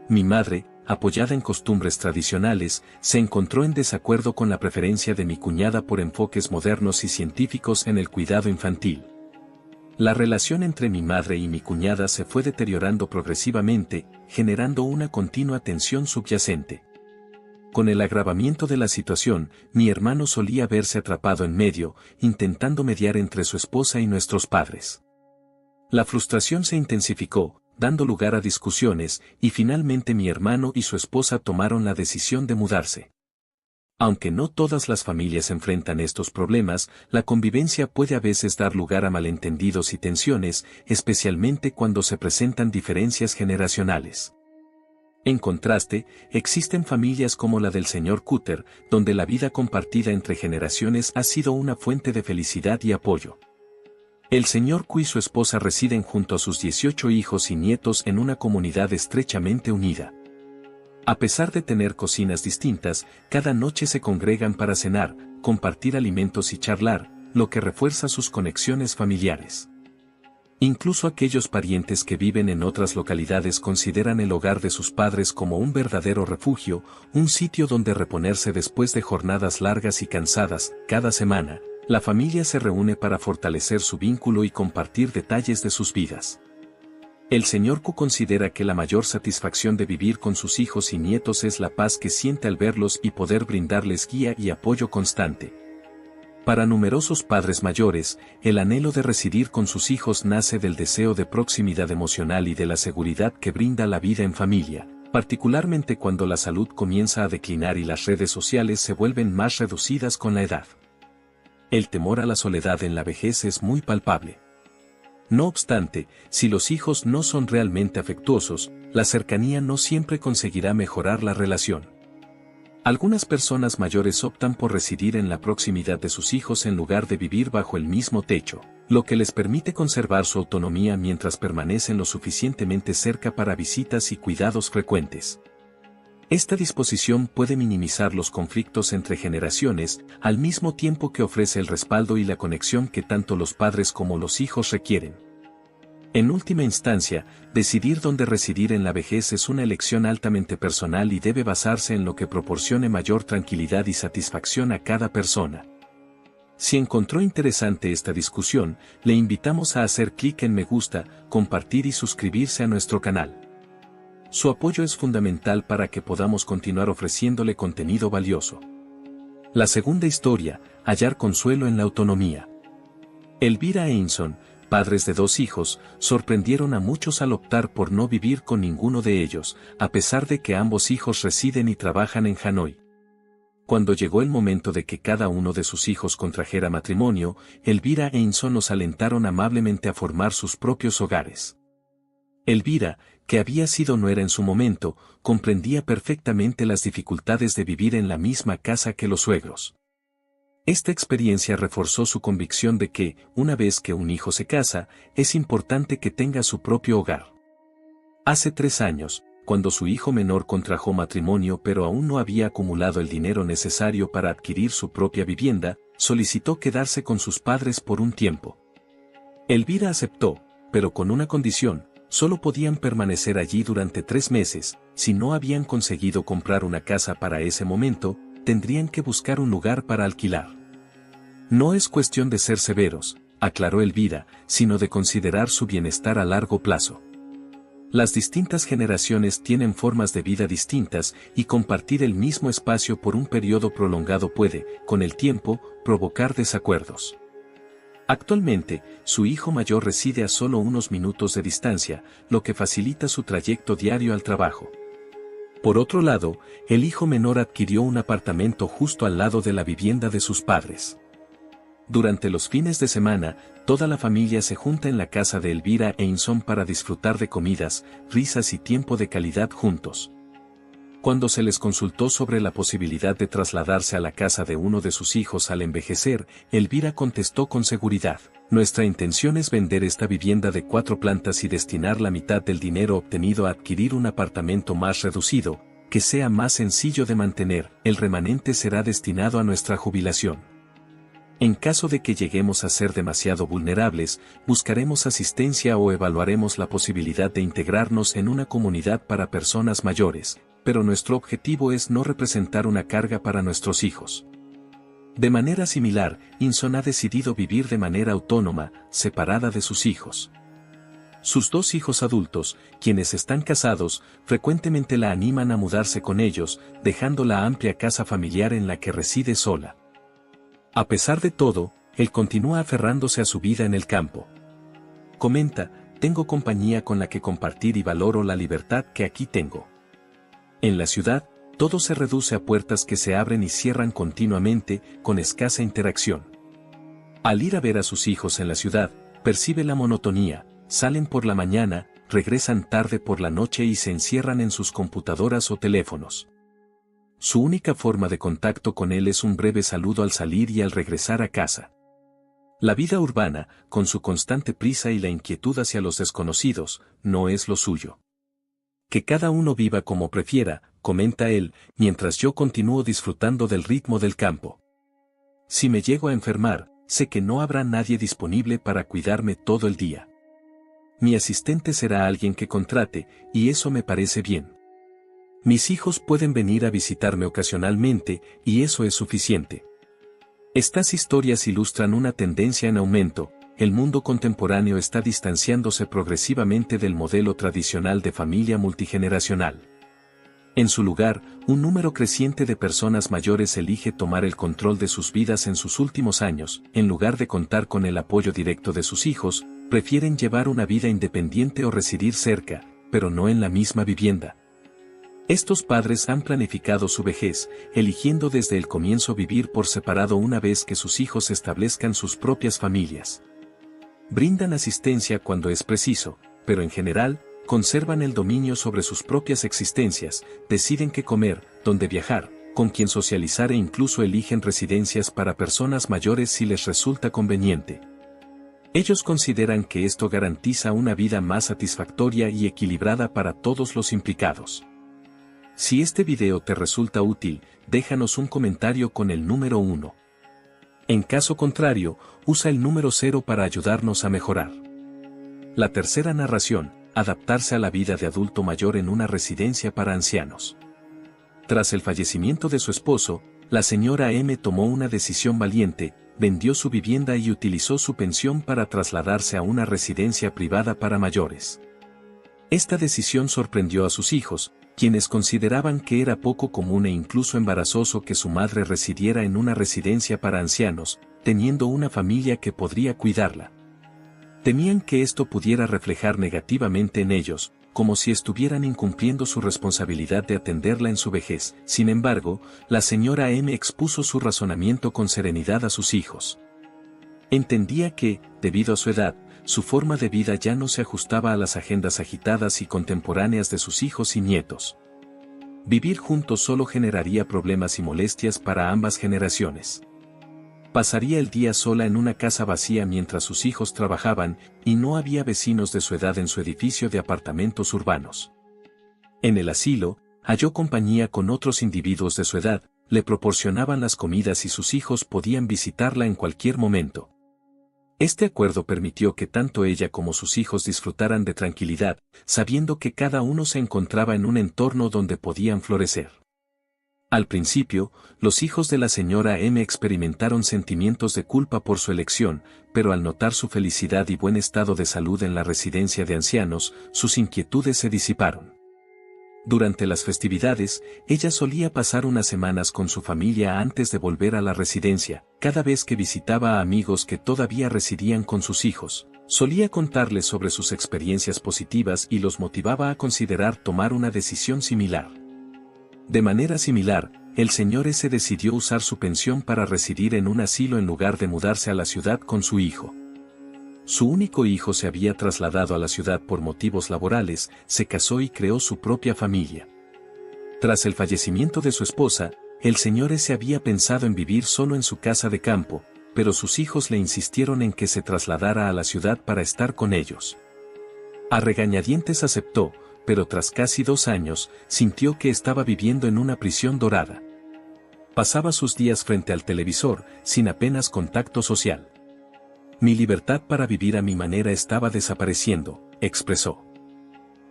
Mi madre, apoyada en costumbres tradicionales, se encontró en desacuerdo con la preferencia de mi cuñada por enfoques modernos y científicos en el cuidado infantil. La relación entre mi madre y mi cuñada se fue deteriorando progresivamente, generando una continua tensión subyacente. Con el agravamiento de la situación, mi hermano solía verse atrapado en medio, intentando mediar entre su esposa y nuestros padres. La frustración se intensificó, dando lugar a discusiones, y finalmente mi hermano y su esposa tomaron la decisión de mudarse. Aunque no todas las familias enfrentan estos problemas, la convivencia puede a veces dar lugar a malentendidos y tensiones, especialmente cuando se presentan diferencias generacionales. En contraste, existen familias como la del señor Cutter, donde la vida compartida entre generaciones ha sido una fuente de felicidad y apoyo. El señor Q y su esposa residen junto a sus 18 hijos y nietos en una comunidad estrechamente unida. A pesar de tener cocinas distintas, cada noche se congregan para cenar, compartir alimentos y charlar, lo que refuerza sus conexiones familiares. Incluso aquellos parientes que viven en otras localidades consideran el hogar de sus padres como un verdadero refugio, un sitio donde reponerse después de jornadas largas y cansadas. Cada semana, la familia se reúne para fortalecer su vínculo y compartir detalles de sus vidas. El señor Q considera que la mayor satisfacción de vivir con sus hijos y nietos es la paz que siente al verlos y poder brindarles guía y apoyo constante. Para numerosos padres mayores, el anhelo de residir con sus hijos nace del deseo de proximidad emocional y de la seguridad que brinda la vida en familia, particularmente cuando la salud comienza a declinar y las redes sociales se vuelven más reducidas con la edad. El temor a la soledad en la vejez es muy palpable. No obstante, si los hijos no son realmente afectuosos, la cercanía no siempre conseguirá mejorar la relación. Algunas personas mayores optan por residir en la proximidad de sus hijos en lugar de vivir bajo el mismo techo, lo que les permite conservar su autonomía mientras permanecen lo suficientemente cerca para visitas y cuidados frecuentes. Esta disposición puede minimizar los conflictos entre generaciones, al mismo tiempo que ofrece el respaldo y la conexión que tanto los padres como los hijos requieren. En última instancia, decidir dónde residir en la vejez es una elección altamente personal y debe basarse en lo que proporcione mayor tranquilidad y satisfacción a cada persona. Si encontró interesante esta discusión, le invitamos a hacer clic en me gusta, compartir y suscribirse a nuestro canal. Su apoyo es fundamental para que podamos continuar ofreciéndole contenido valioso. La segunda historia, hallar consuelo en la autonomía. Elvira e Inson, padres de 2 hijos, sorprendieron a muchos al optar por no vivir con ninguno de ellos, a pesar de que ambos hijos residen y trabajan en Hanoi. Cuando llegó el momento de que cada uno de sus hijos contrajera matrimonio, Elvira e Inson nos alentaron amablemente a formar sus propios hogares. Elvira, que había sido nuera en su momento, comprendía perfectamente las dificultades de vivir en la misma casa que los suegros. Esta experiencia reforzó su convicción de que, una vez que un hijo se casa, es importante que tenga su propio hogar. Hace 3 años, cuando su hijo menor contrajo matrimonio pero aún no había acumulado el dinero necesario para adquirir su propia vivienda, solicitó quedarse con sus padres por un tiempo. Elvira aceptó, pero con una condición: solo podían permanecer allí durante 3 meses, si no habían conseguido comprar una casa para ese momento, tendrían que buscar un lugar para alquilar. No es cuestión de ser severos, aclaró Elvira, sino de considerar su bienestar a largo plazo. Las distintas generaciones tienen formas de vida distintas y compartir el mismo espacio por un periodo prolongado puede, con el tiempo, provocar desacuerdos. Actualmente, su hijo mayor reside a solo unos minutos de distancia, lo que facilita su trayecto diario al trabajo. Por otro lado, el hijo menor adquirió un apartamento justo al lado de la vivienda de sus padres. Durante los fines de semana, toda la familia se junta en la casa de Elvira e Inson para disfrutar de comidas, risas y tiempo de calidad juntos. Cuando se les consultó sobre la posibilidad de trasladarse a la casa de uno de sus hijos al envejecer, Elvira contestó con seguridad: nuestra intención es vender esta vivienda de 4 plantas y destinar la mitad del dinero obtenido a adquirir un apartamento más reducido, que sea más sencillo de mantener. El remanente será destinado a nuestra jubilación. En caso de que lleguemos a ser demasiado vulnerables, buscaremos asistencia o evaluaremos la posibilidad de integrarnos en una comunidad para personas mayores, pero nuestro objetivo es no representar una carga para nuestros hijos. De manera similar, Inson ha decidido vivir de manera autónoma, separada de sus hijos. Sus 2 hijos adultos, quienes están casados, frecuentemente la animan a mudarse con ellos, dejando la amplia casa familiar en la que reside sola. A pesar de todo, él continúa aferrándose a su vida en el campo. Comenta: tengo compañía con la que compartir y valoro la libertad que aquí tengo. En la ciudad, todo se reduce a puertas que se abren y cierran continuamente, con escasa interacción. Al ir a ver a sus hijos en la ciudad, percibe la monotonía: salen por la mañana, regresan tarde por la noche y se encierran en sus computadoras o teléfonos. Su única forma de contacto con él es un breve saludo al salir y al regresar a casa. La vida urbana, con su constante prisa y la inquietud hacia los desconocidos, no es lo suyo. Que cada uno viva como prefiera, comenta él, mientras yo continúo disfrutando del ritmo del campo. Si me llego a enfermar, sé que no habrá nadie disponible para cuidarme todo el día. Mi asistente será alguien que contrate, y eso me parece bien. Mis hijos pueden venir a visitarme ocasionalmente, y eso es suficiente. Estas historias ilustran una tendencia en aumento: el mundo contemporáneo está distanciándose progresivamente del modelo tradicional de familia multigeneracional. En su lugar, un número creciente de personas mayores elige tomar el control de sus vidas en sus últimos años. En lugar de contar con el apoyo directo de sus hijos, prefieren llevar una vida independiente o residir cerca, pero no en la misma vivienda. Estos padres han planificado su vejez, eligiendo desde el comienzo vivir por separado una vez que sus hijos establezcan sus propias familias. Brindan asistencia cuando es preciso, pero en general, conservan el dominio sobre sus propias existencias, deciden qué comer, dónde viajar, con quién socializar e incluso eligen residencias para personas mayores si les resulta conveniente. Ellos consideran que esto garantiza una vida más satisfactoria y equilibrada para todos los implicados. Si este video te resulta útil, déjanos un comentario con el número 1. En caso contrario, usa el número 0 para ayudarnos a mejorar. La tercera narración: adaptarse a la vida de adulto mayor en una residencia para ancianos. Tras el fallecimiento de su esposo, la señora M tomó una decisión valiente: vendió su vivienda y utilizó su pensión para trasladarse a una residencia privada para mayores. Esta decisión sorprendió a sus hijos, quienes consideraban que era poco común e incluso embarazoso que su madre residiera en una residencia para ancianos, teniendo una familia que podría cuidarla. Temían que esto pudiera reflejar negativamente en ellos, como si estuvieran incumpliendo su responsabilidad de atenderla en su vejez. Sin embargo, la señora M expuso su razonamiento con serenidad a sus hijos. Entendía que, debido a su edad, su forma de vida ya no se ajustaba a las agendas agitadas y contemporáneas de sus hijos y nietos. Vivir juntos solo generaría problemas y molestias para ambas generaciones. Pasaría el día sola en una casa vacía mientras sus hijos trabajaban, y no había vecinos de su edad en su edificio de apartamentos urbanos. En el asilo, halló compañía con otros individuos de su edad, le proporcionaban las comidas y sus hijos podían visitarla en cualquier momento. Este acuerdo permitió que tanto ella como sus hijos disfrutaran de tranquilidad, sabiendo que cada uno se encontraba en un entorno donde podían florecer. Al principio, los hijos de la señora M experimentaron sentimientos de culpa por su elección, pero al notar su felicidad y buen estado de salud en la residencia de ancianos, sus inquietudes se disiparon. Durante las festividades, ella solía pasar unas semanas con su familia antes de volver a la residencia. Cada vez que visitaba a amigos que todavía residían con sus hijos, solía contarles sobre sus experiencias positivas y los motivaba a considerar tomar una decisión similar. De manera similar, el señor S. decidió usar su pensión para residir en un asilo en lugar de mudarse a la ciudad con su hijo. Su único hijo se había trasladado a la ciudad por motivos laborales, se casó y creó su propia familia. Tras el fallecimiento de su esposa, el señor S. había pensado en vivir solo en su casa de campo, pero sus hijos le insistieron en que se trasladara a la ciudad para estar con ellos. A regañadientes aceptó, pero tras casi 2 años, sintió que estaba viviendo en una prisión dorada. Pasaba sus días frente al televisor, sin apenas contacto social. Mi libertad para vivir a mi manera estaba desapareciendo, expresó.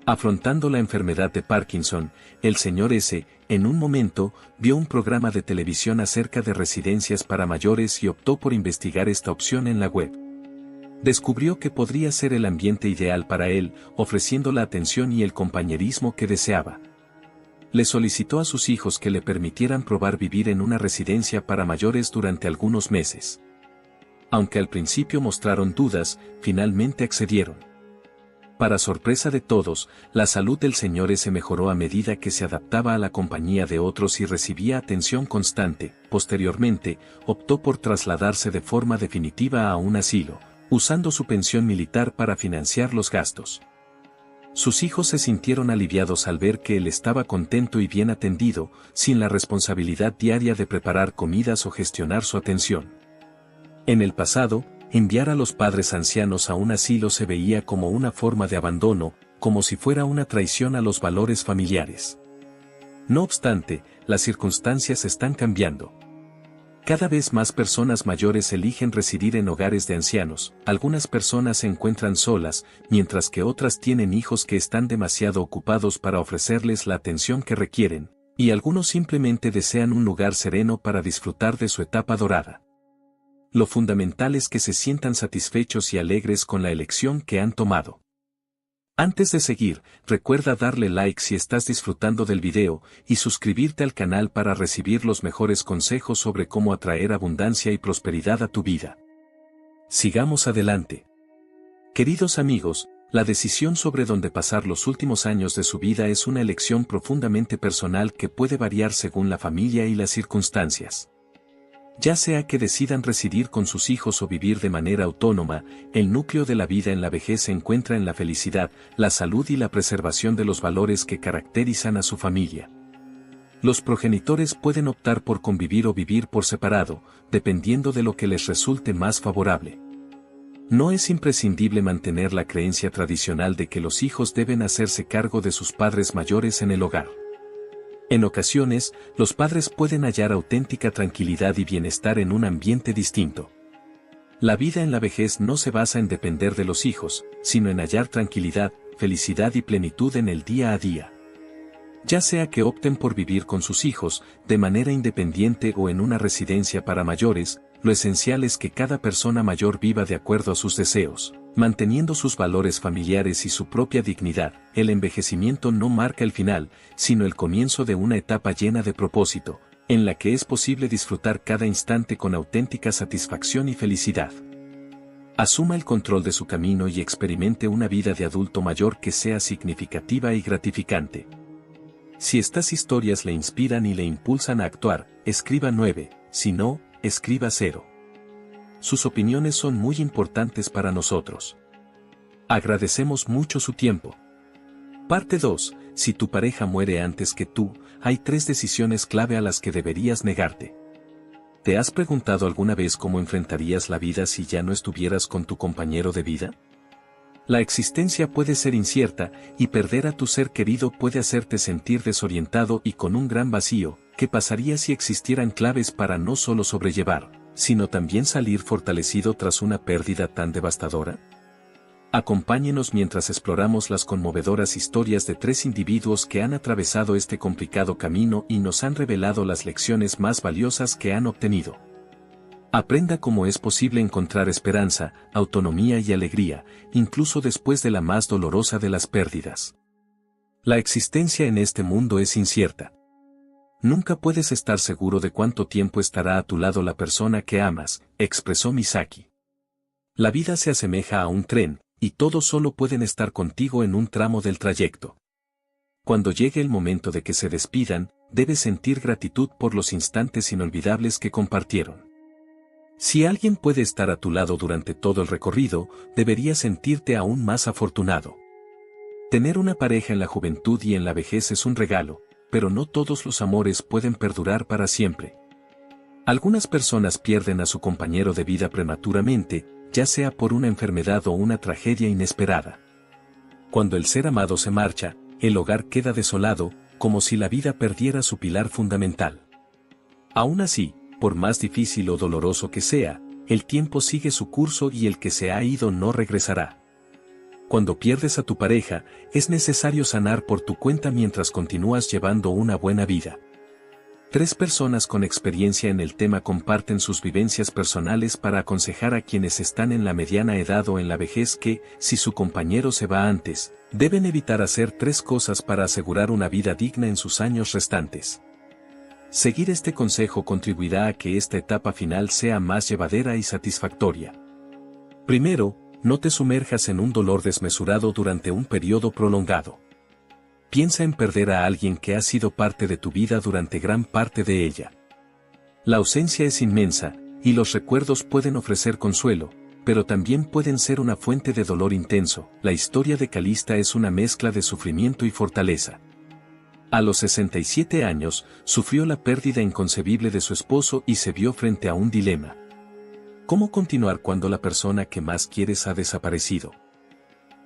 Afrontando la enfermedad de Parkinson, el señor S., en un momento, vio un programa de televisión acerca de residencias para mayores y optó por investigar esta opción en la web. Descubrió que podría ser el ambiente ideal para él, ofreciendo la atención y el compañerismo que deseaba. Le solicitó a sus hijos que le permitieran probar vivir en una residencia para mayores durante algunos meses. Aunque al principio mostraron dudas, finalmente accedieron. Para sorpresa de todos, la salud del señor S. mejoró a medida que se adaptaba a la compañía de otros y recibía atención constante. Posteriormente, optó por trasladarse de forma definitiva a un asilo, usando su pensión militar para financiar los gastos. Sus hijos se sintieron aliviados al ver que él estaba contento y bien atendido, sin la responsabilidad diaria de preparar comidas o gestionar su atención. En el pasado, enviar a los padres ancianos a un asilo se veía como una forma de abandono, como si fuera una traición a los valores familiares. No obstante, las circunstancias están cambiando. Cada vez más personas mayores eligen residir en hogares de ancianos, algunas personas se encuentran solas, mientras que otras tienen hijos que están demasiado ocupados para ofrecerles la atención que requieren, y algunos simplemente desean un lugar sereno para disfrutar de su etapa dorada. Lo fundamental es que se sientan satisfechos y alegres con la elección que han tomado. Antes de seguir, recuerda darle like si estás disfrutando del video y suscribirte al canal para recibir los mejores consejos sobre cómo atraer abundancia y prosperidad a tu vida. Sigamos adelante. Queridos amigos, la decisión sobre dónde pasar los últimos años de su vida es una elección profundamente personal que puede variar según la familia y las circunstancias. Ya sea que decidan residir con sus hijos o vivir de manera autónoma, el núcleo de la vida en la vejez se encuentra en la felicidad, la salud y la preservación de los valores que caracterizan a su familia. Los progenitores pueden optar por convivir o vivir por separado, dependiendo de lo que les resulte más favorable. No es imprescindible mantener la creencia tradicional de que los hijos deben hacerse cargo de sus padres mayores en el hogar. En ocasiones, los padres pueden hallar auténtica tranquilidad y bienestar en un ambiente distinto. La vida en la vejez no se basa en depender de los hijos, sino en hallar tranquilidad, felicidad y plenitud en el día a día. Ya sea que opten por vivir con sus hijos, de manera independiente o en una residencia para mayores, lo esencial es que cada persona mayor viva de acuerdo a sus deseos, manteniendo sus valores familiares y su propia dignidad. El envejecimiento no marca el final, sino el comienzo de una etapa llena de propósito, en la que es posible disfrutar cada instante con auténtica satisfacción y felicidad. Asuma el control de su camino y experimente una vida de adulto mayor que sea significativa y gratificante. Si estas historias le inspiran y le impulsan a actuar, escriba 9, si no, escriba 0. Sus opiniones son muy importantes para nosotros. Agradecemos mucho su tiempo. Parte 2. Si tu pareja muere antes que tú, hay 3 decisiones clave a las que deberías negarte. ¿Te has preguntado alguna vez cómo enfrentarías la vida si ya no estuvieras con tu compañero de vida? La existencia puede ser incierta, y perder a tu ser querido puede hacerte sentir desorientado y con un gran vacío. ¿Qué pasaría si existieran claves para no solo sobrellevar, sino también salir fortalecido tras una pérdida tan devastadora? Acompáñenos mientras exploramos las conmovedoras historias de 3 individuos que han atravesado este complicado camino y nos han revelado las lecciones más valiosas que han obtenido. Aprenda cómo es posible encontrar esperanza, autonomía y alegría, incluso después de la más dolorosa de las pérdidas. La existencia en este mundo es incierta. Nunca puedes estar seguro de cuánto tiempo estará a tu lado la persona que amas, expresó Misaki. La vida se asemeja a un tren, y todos solo pueden estar contigo en un tramo del trayecto. Cuando llegue el momento de que se despidan, debes sentir gratitud por los instantes inolvidables que compartieron. Si alguien puede estar a tu lado durante todo el recorrido, deberías sentirte aún más afortunado. Tener una pareja en la juventud y en la vejez es un regalo, pero no todos los amores pueden perdurar para siempre. Algunas personas pierden a su compañero de vida prematuramente, ya sea por una enfermedad o una tragedia inesperada. Cuando el ser amado se marcha, el hogar queda desolado, como si la vida perdiera su pilar fundamental. Aún así, por más difícil o doloroso que sea, el tiempo sigue su curso y el que se ha ido no regresará. Cuando pierdes a tu pareja, es necesario sanar por tu cuenta mientras continúas llevando una buena vida. 3 personas con experiencia en el tema comparten sus vivencias personales para aconsejar a quienes están en la mediana edad o en la vejez que, si su compañero se va antes, deben evitar hacer 3 cosas para asegurar una vida digna en sus años restantes. Seguir este consejo contribuirá a que esta etapa final sea más llevadera y satisfactoria. Primero, no te sumerjas en un dolor desmesurado durante un periodo prolongado. Piensa en perder a alguien que ha sido parte de tu vida durante gran parte de ella. La ausencia es inmensa, y los recuerdos pueden ofrecer consuelo, pero también pueden ser una fuente de dolor intenso. La historia de Calista es una mezcla de sufrimiento y fortaleza. A los 67 años, sufrió la pérdida inconcebible de su esposo y se vio frente a un dilema. ¿Cómo continuar cuando la persona que más quieres ha desaparecido?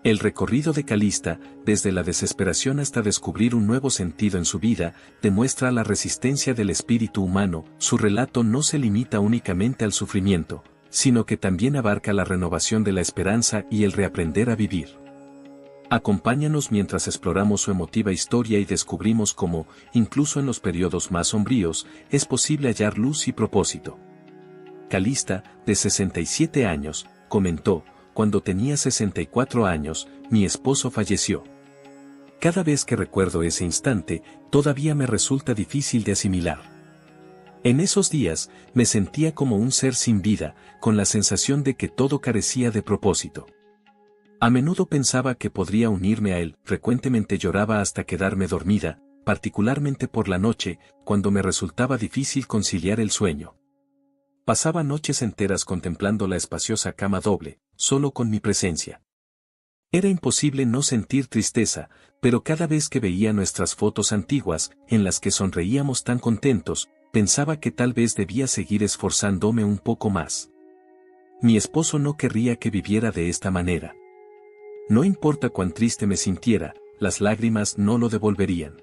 El recorrido de Calista, desde la desesperación hasta descubrir un nuevo sentido en su vida, demuestra la resistencia del espíritu humano. Su relato no se limita únicamente al sufrimiento, sino que también abarca la renovación de la esperanza y el reaprender a vivir. Acompáñanos mientras exploramos su emotiva historia y descubrimos cómo, incluso en los periodos más sombríos, es posible hallar luz y propósito. Calista, de 67 años, comentó: cuando tenía 64 años, mi esposo falleció. Cada vez que recuerdo ese instante, todavía me resulta difícil de asimilar. En esos días, me sentía como un ser sin vida, con la sensación de que todo carecía de propósito. A menudo pensaba que podría unirme a él, frecuentemente lloraba hasta quedarme dormida, particularmente por la noche, cuando me resultaba difícil conciliar el sueño. Pasaba noches enteras contemplando la espaciosa cama doble, solo con mi presencia. Era imposible no sentir tristeza, pero cada vez que veía nuestras fotos antiguas, en las que sonreíamos tan contentos, pensaba que tal vez debía seguir esforzándome un poco más. Mi esposo no querría que viviera de esta manera. No importa cuán triste me sintiera, las lágrimas no lo devolverían.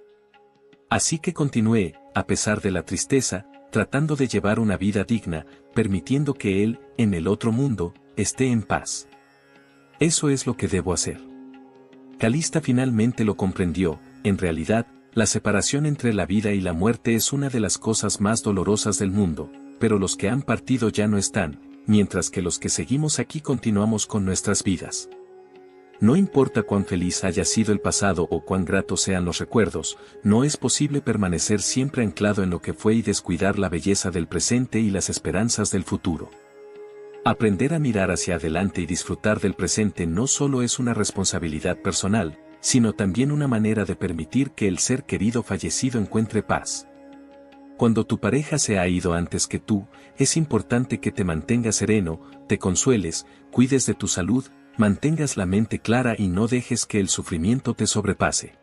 Así que continué, a pesar de la tristeza, tratando de llevar una vida digna, permitiendo que él, en el otro mundo, esté en paz. Eso es lo que debo hacer. Calista finalmente lo comprendió. En realidad, la separación entre la vida y la muerte es una de las cosas más dolorosas del mundo, pero los que han partido ya no están, mientras que los que seguimos aquí continuamos con nuestras vidas. No importa cuán feliz haya sido el pasado o cuán gratos sean los recuerdos, no es posible permanecer siempre anclado en lo que fue y descuidar la belleza del presente y las esperanzas del futuro. Aprender a mirar hacia adelante y disfrutar del presente no solo es una responsabilidad personal, sino también una manera de permitir que el ser querido fallecido encuentre paz. Cuando tu pareja se ha ido antes que tú, es importante que te mantengas sereno, te consueles, cuides de tu salud, mantengas la mente clara y no dejes que el sufrimiento te sobrepase.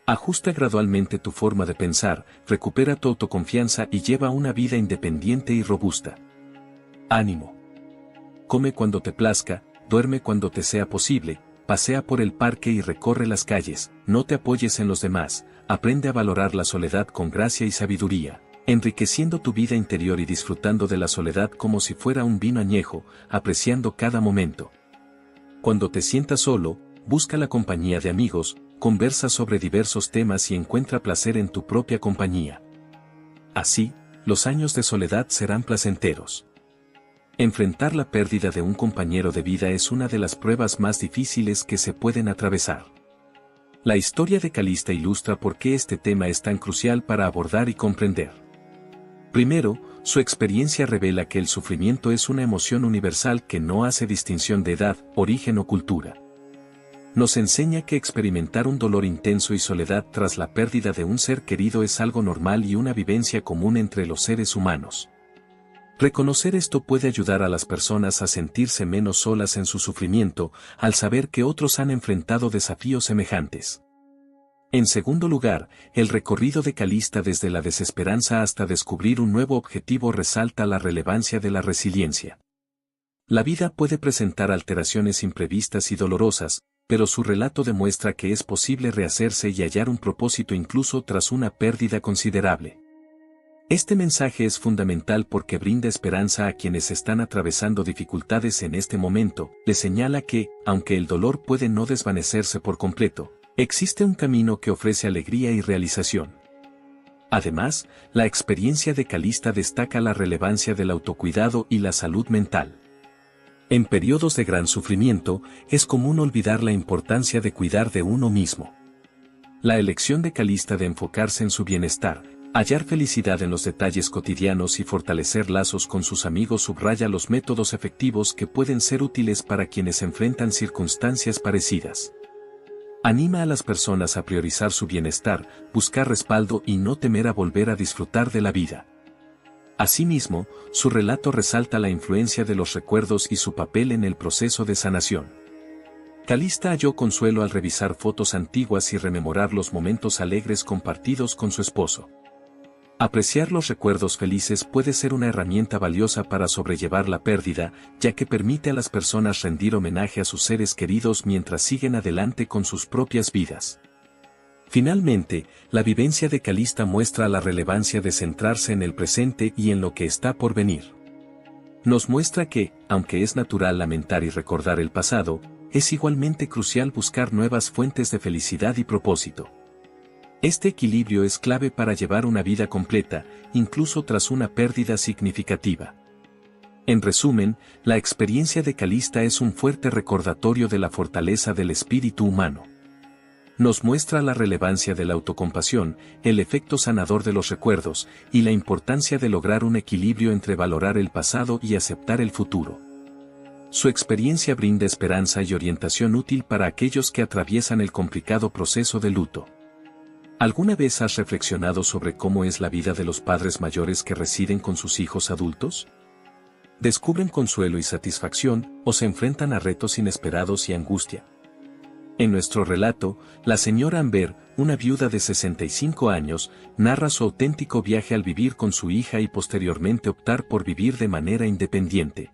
Ajusta gradualmente tu forma de pensar, recupera tu autoconfianza y lleva una vida independiente y robusta. Ánimo. Come cuando te plazca, duerme cuando te sea posible, pasea por el parque y recorre las calles, no te apoyes en los demás, aprende a valorar la soledad con gracia y sabiduría, enriqueciendo tu vida interior y disfrutando de la soledad como si fuera un vino añejo, apreciando cada momento. Cuando te sientas solo, busca la compañía de amigos, conversa sobre diversos temas y encuentra placer en tu propia compañía. Así, los años de soledad serán placenteros. Enfrentar la pérdida de un compañero de vida es una de las pruebas más difíciles que se pueden atravesar. La historia de Calista ilustra por qué este tema es tan crucial para abordar y comprender. Primero, su experiencia revela que el sufrimiento es una emoción universal que no hace distinción de edad, origen o cultura. Nos enseña que experimentar un dolor intenso y soledad tras la pérdida de un ser querido es algo normal y una vivencia común entre los seres humanos. Reconocer esto puede ayudar a las personas a sentirse menos solas en su sufrimiento, al saber que otros han enfrentado desafíos semejantes. En segundo lugar, el recorrido de Calista desde la desesperanza hasta descubrir un nuevo objetivo resalta la relevancia de la resiliencia. La vida puede presentar alteraciones imprevistas y dolorosas, pero su relato demuestra que es posible rehacerse y hallar un propósito incluso tras una pérdida considerable. Este mensaje es fundamental porque brinda esperanza a quienes están atravesando dificultades en este momento, les señala que, aunque el dolor puede no desvanecerse por completo, existe un camino que ofrece alegría y realización. Además, la experiencia de Calista destaca la relevancia del autocuidado y la salud mental. En periodos de gran sufrimiento, es común olvidar la importancia de cuidar de uno mismo. La elección de Calista de enfocarse en su bienestar, hallar felicidad en los detalles cotidianos y fortalecer lazos con sus amigos subraya los métodos efectivos que pueden ser útiles para quienes enfrentan circunstancias parecidas. Anima a las personas a priorizar su bienestar, buscar respaldo y no temer a volver a disfrutar de la vida. Asimismo, su relato resalta la influencia de los recuerdos y su papel en el proceso de sanación. Calista halló consuelo al revisar fotos antiguas y rememorar los momentos alegres compartidos con su esposo. Apreciar los recuerdos felices puede ser una herramienta valiosa para sobrellevar la pérdida, ya que permite a las personas rendir homenaje a sus seres queridos mientras siguen adelante con sus propias vidas. Finalmente, la vivencia de Calista muestra la relevancia de centrarse en el presente y en lo que está por venir. Nos muestra que, aunque es natural lamentar y recordar el pasado, es igualmente crucial buscar nuevas fuentes de felicidad y propósito. Este equilibrio es clave para llevar una vida completa, incluso tras una pérdida significativa. En resumen, la experiencia de Calista es un fuerte recordatorio de la fortaleza del espíritu humano. Nos muestra la relevancia de la autocompasión, el efecto sanador de los recuerdos, y la importancia de lograr un equilibrio entre valorar el pasado y aceptar el futuro. Su experiencia brinda esperanza y orientación útil para aquellos que atraviesan el complicado proceso de luto. ¿Alguna vez has reflexionado sobre cómo es la vida de los padres mayores que residen con sus hijos adultos? ¿Descubren consuelo y satisfacción, o se enfrentan a retos inesperados y angustia? En nuestro relato, la señora Amber, una viuda de 65 años, narra su auténtico viaje al vivir con su hija y posteriormente optar por vivir de manera independiente.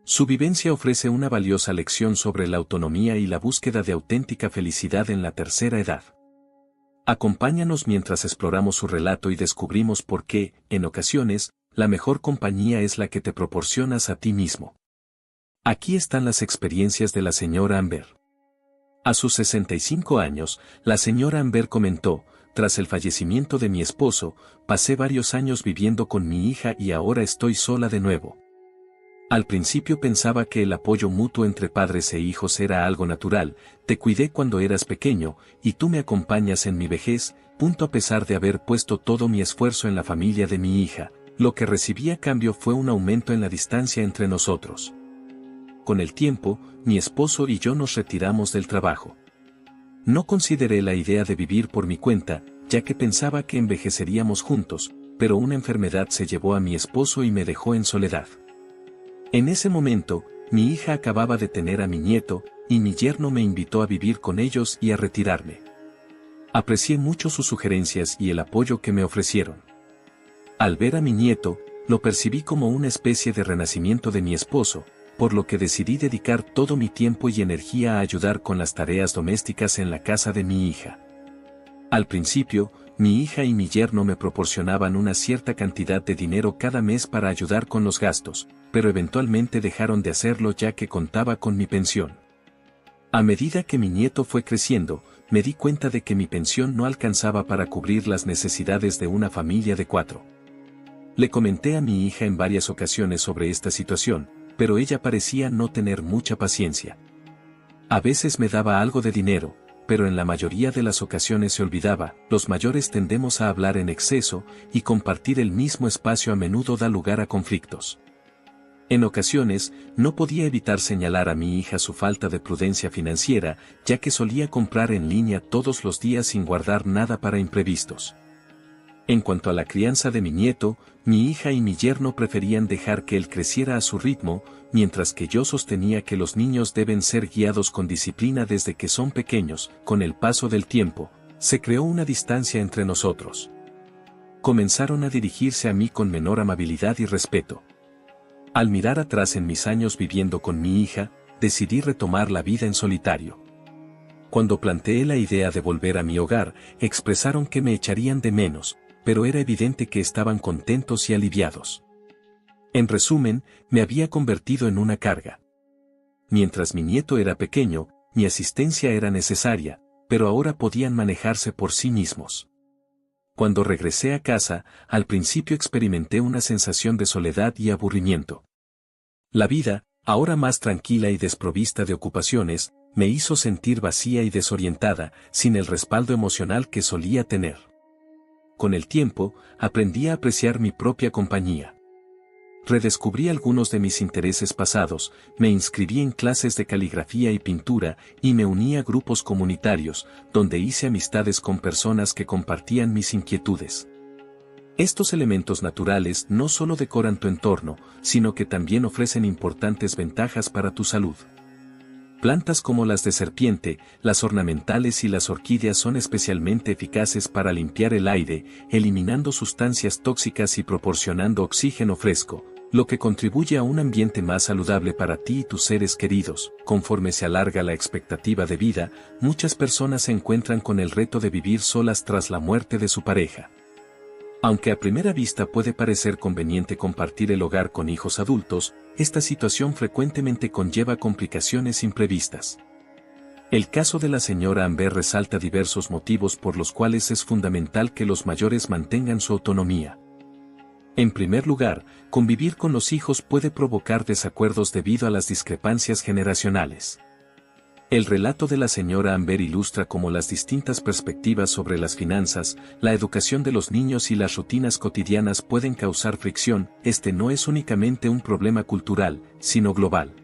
Su vivencia ofrece una valiosa lección sobre la autonomía y la búsqueda de auténtica felicidad en la tercera edad. Acompáñanos mientras exploramos su relato y descubrimos por qué, en ocasiones, la mejor compañía es la que te proporcionas a ti mismo. Aquí están las experiencias de la señora Amber. A sus 65 años, la señora Amber comentó: tras el fallecimiento de mi esposo, pasé varios años viviendo con mi hija y ahora estoy sola de nuevo. Al principio pensaba que el apoyo mutuo entre padres e hijos era algo natural, te cuidé cuando eras pequeño, y tú me acompañas en mi vejez, a pesar de haber puesto todo mi esfuerzo en la familia de mi hija, lo que recibí a cambio fue un aumento en la distancia entre nosotros. Con el tiempo, mi esposo y yo nos retiramos del trabajo. No consideré la idea de vivir por mi cuenta, ya que pensaba que envejeceríamos juntos, pero una enfermedad se llevó a mi esposo y me dejó en soledad. En ese momento, mi hija acababa de tener a mi nieto, y mi yerno me invitó a vivir con ellos y a retirarme. Aprecié mucho sus sugerencias y el apoyo que me ofrecieron. Al ver a mi nieto, lo percibí como una especie de renacimiento de mi esposo, por lo que decidí dedicar todo mi tiempo y energía a ayudar con las tareas domésticas en la casa de mi hija. Al principio, mi hija y mi yerno me proporcionaban una cierta cantidad de dinero cada mes para ayudar con los gastos, pero eventualmente dejaron de hacerlo ya que contaba con mi pensión. A medida que mi nieto fue creciendo, me di cuenta de que mi pensión no alcanzaba para cubrir las necesidades de una familia de 4. Le comenté a mi hija en varias ocasiones sobre esta situación, pero ella parecía no tener mucha paciencia. A veces me daba algo de dinero, pero en la mayoría de las ocasiones se olvidaba. Los mayores tendemos a hablar en exceso, y compartir el mismo espacio a menudo da lugar a conflictos. En ocasiones, no podía evitar señalar a mi hija su falta de prudencia financiera, ya que solía comprar en línea todos los días sin guardar nada para imprevistos. En cuanto a la crianza de mi nieto, mi hija y mi yerno preferían dejar que él creciera a su ritmo, mientras que yo sostenía que los niños deben ser guiados con disciplina desde que son pequeños. Con el paso del tiempo, se creó una distancia entre nosotros. Comenzaron a dirigirse a mí con menor amabilidad y respeto. Al mirar atrás en mis años viviendo con mi hija, decidí retomar la vida en solitario. Cuando planteé la idea de volver a mi hogar, expresaron que me echarían de menos, pero era evidente que estaban contentos y aliviados. En resumen, me había convertido en una carga. Mientras mi nieto era pequeño, mi asistencia era necesaria, pero ahora podían manejarse por sí mismos. Cuando regresé a casa, al principio experimenté una sensación de soledad y aburrimiento. La vida, ahora más tranquila y desprovista de ocupaciones, me hizo sentir vacía y desorientada, sin el respaldo emocional que solía tener. Con el tiempo, aprendí a apreciar mi propia compañía. Redescubrí algunos de mis intereses pasados, me inscribí en clases de caligrafía y pintura, y me uní a grupos comunitarios, donde hice amistades con personas que compartían mis inquietudes. Estos elementos naturales no solo decoran tu entorno, sino que también ofrecen importantes ventajas para tu salud. Plantas como las de serpiente, las ornamentales y las orquídeas son especialmente eficaces para limpiar el aire, eliminando sustancias tóxicas y proporcionando oxígeno fresco, lo que contribuye a un ambiente más saludable para ti y tus seres queridos. Conforme se alarga la expectativa de vida, muchas personas se encuentran con el reto de vivir solas tras la muerte de su pareja. Aunque a primera vista puede parecer conveniente compartir el hogar con hijos adultos, esta situación frecuentemente conlleva complicaciones imprevistas. El caso de la señora Amber resalta diversos motivos por los cuales es fundamental que los mayores mantengan su autonomía. En primer lugar, convivir con los hijos puede provocar desacuerdos debido a las discrepancias generacionales. El relato de la señora Amber ilustra cómo las distintas perspectivas sobre las finanzas, la educación de los niños y las rutinas cotidianas pueden causar fricción. Este no es únicamente un problema cultural, sino global.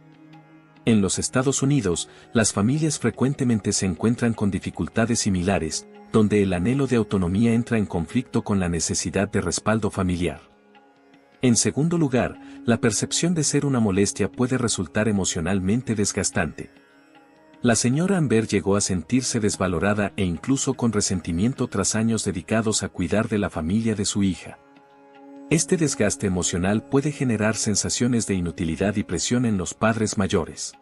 En los Estados Unidos, las familias frecuentemente se encuentran con dificultades similares, donde el anhelo de autonomía entra en conflicto con la necesidad de respaldo familiar. En segundo lugar, la percepción de ser una molestia puede resultar emocionalmente desgastante. La señora Amber llegó a sentirse desvalorada e incluso con resentimiento tras años dedicados a cuidar de la familia de su hija. Este desgaste emocional puede generar sensaciones de inutilidad y presión en los padres mayores.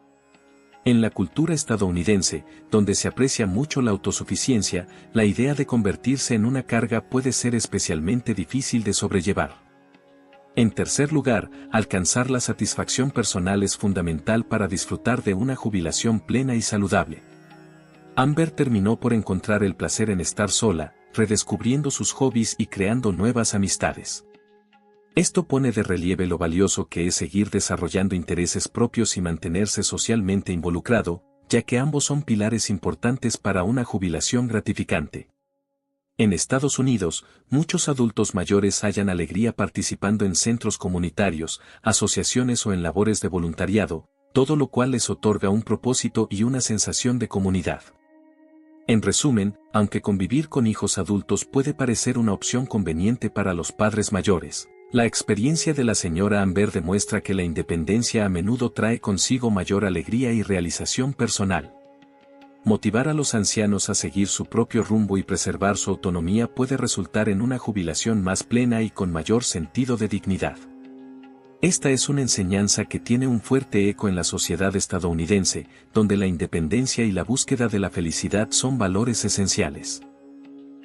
En la cultura estadounidense, donde se aprecia mucho la autosuficiencia, la idea de convertirse en una carga puede ser especialmente difícil de sobrellevar. En tercer lugar, alcanzar la satisfacción personal es fundamental para disfrutar de una jubilación plena y saludable. Amber terminó por encontrar el placer en estar sola, redescubriendo sus hobbies y creando nuevas amistades. Esto pone de relieve lo valioso que es seguir desarrollando intereses propios y mantenerse socialmente involucrado, ya que ambos son pilares importantes para una jubilación gratificante. En Estados Unidos, muchos adultos mayores hallan alegría participando en centros comunitarios, asociaciones o en labores de voluntariado, todo lo cual les otorga un propósito y una sensación de comunidad. En resumen, aunque convivir con hijos adultos puede parecer una opción conveniente para los padres mayores, la experiencia de la señora Amber demuestra que la independencia a menudo trae consigo mayor alegría y realización personal. Motivar a los ancianos a seguir su propio rumbo y preservar su autonomía puede resultar en una jubilación más plena y con mayor sentido de dignidad. Esta es una enseñanza que tiene un fuerte eco en la sociedad estadounidense, donde la independencia y la búsqueda de la felicidad son valores esenciales.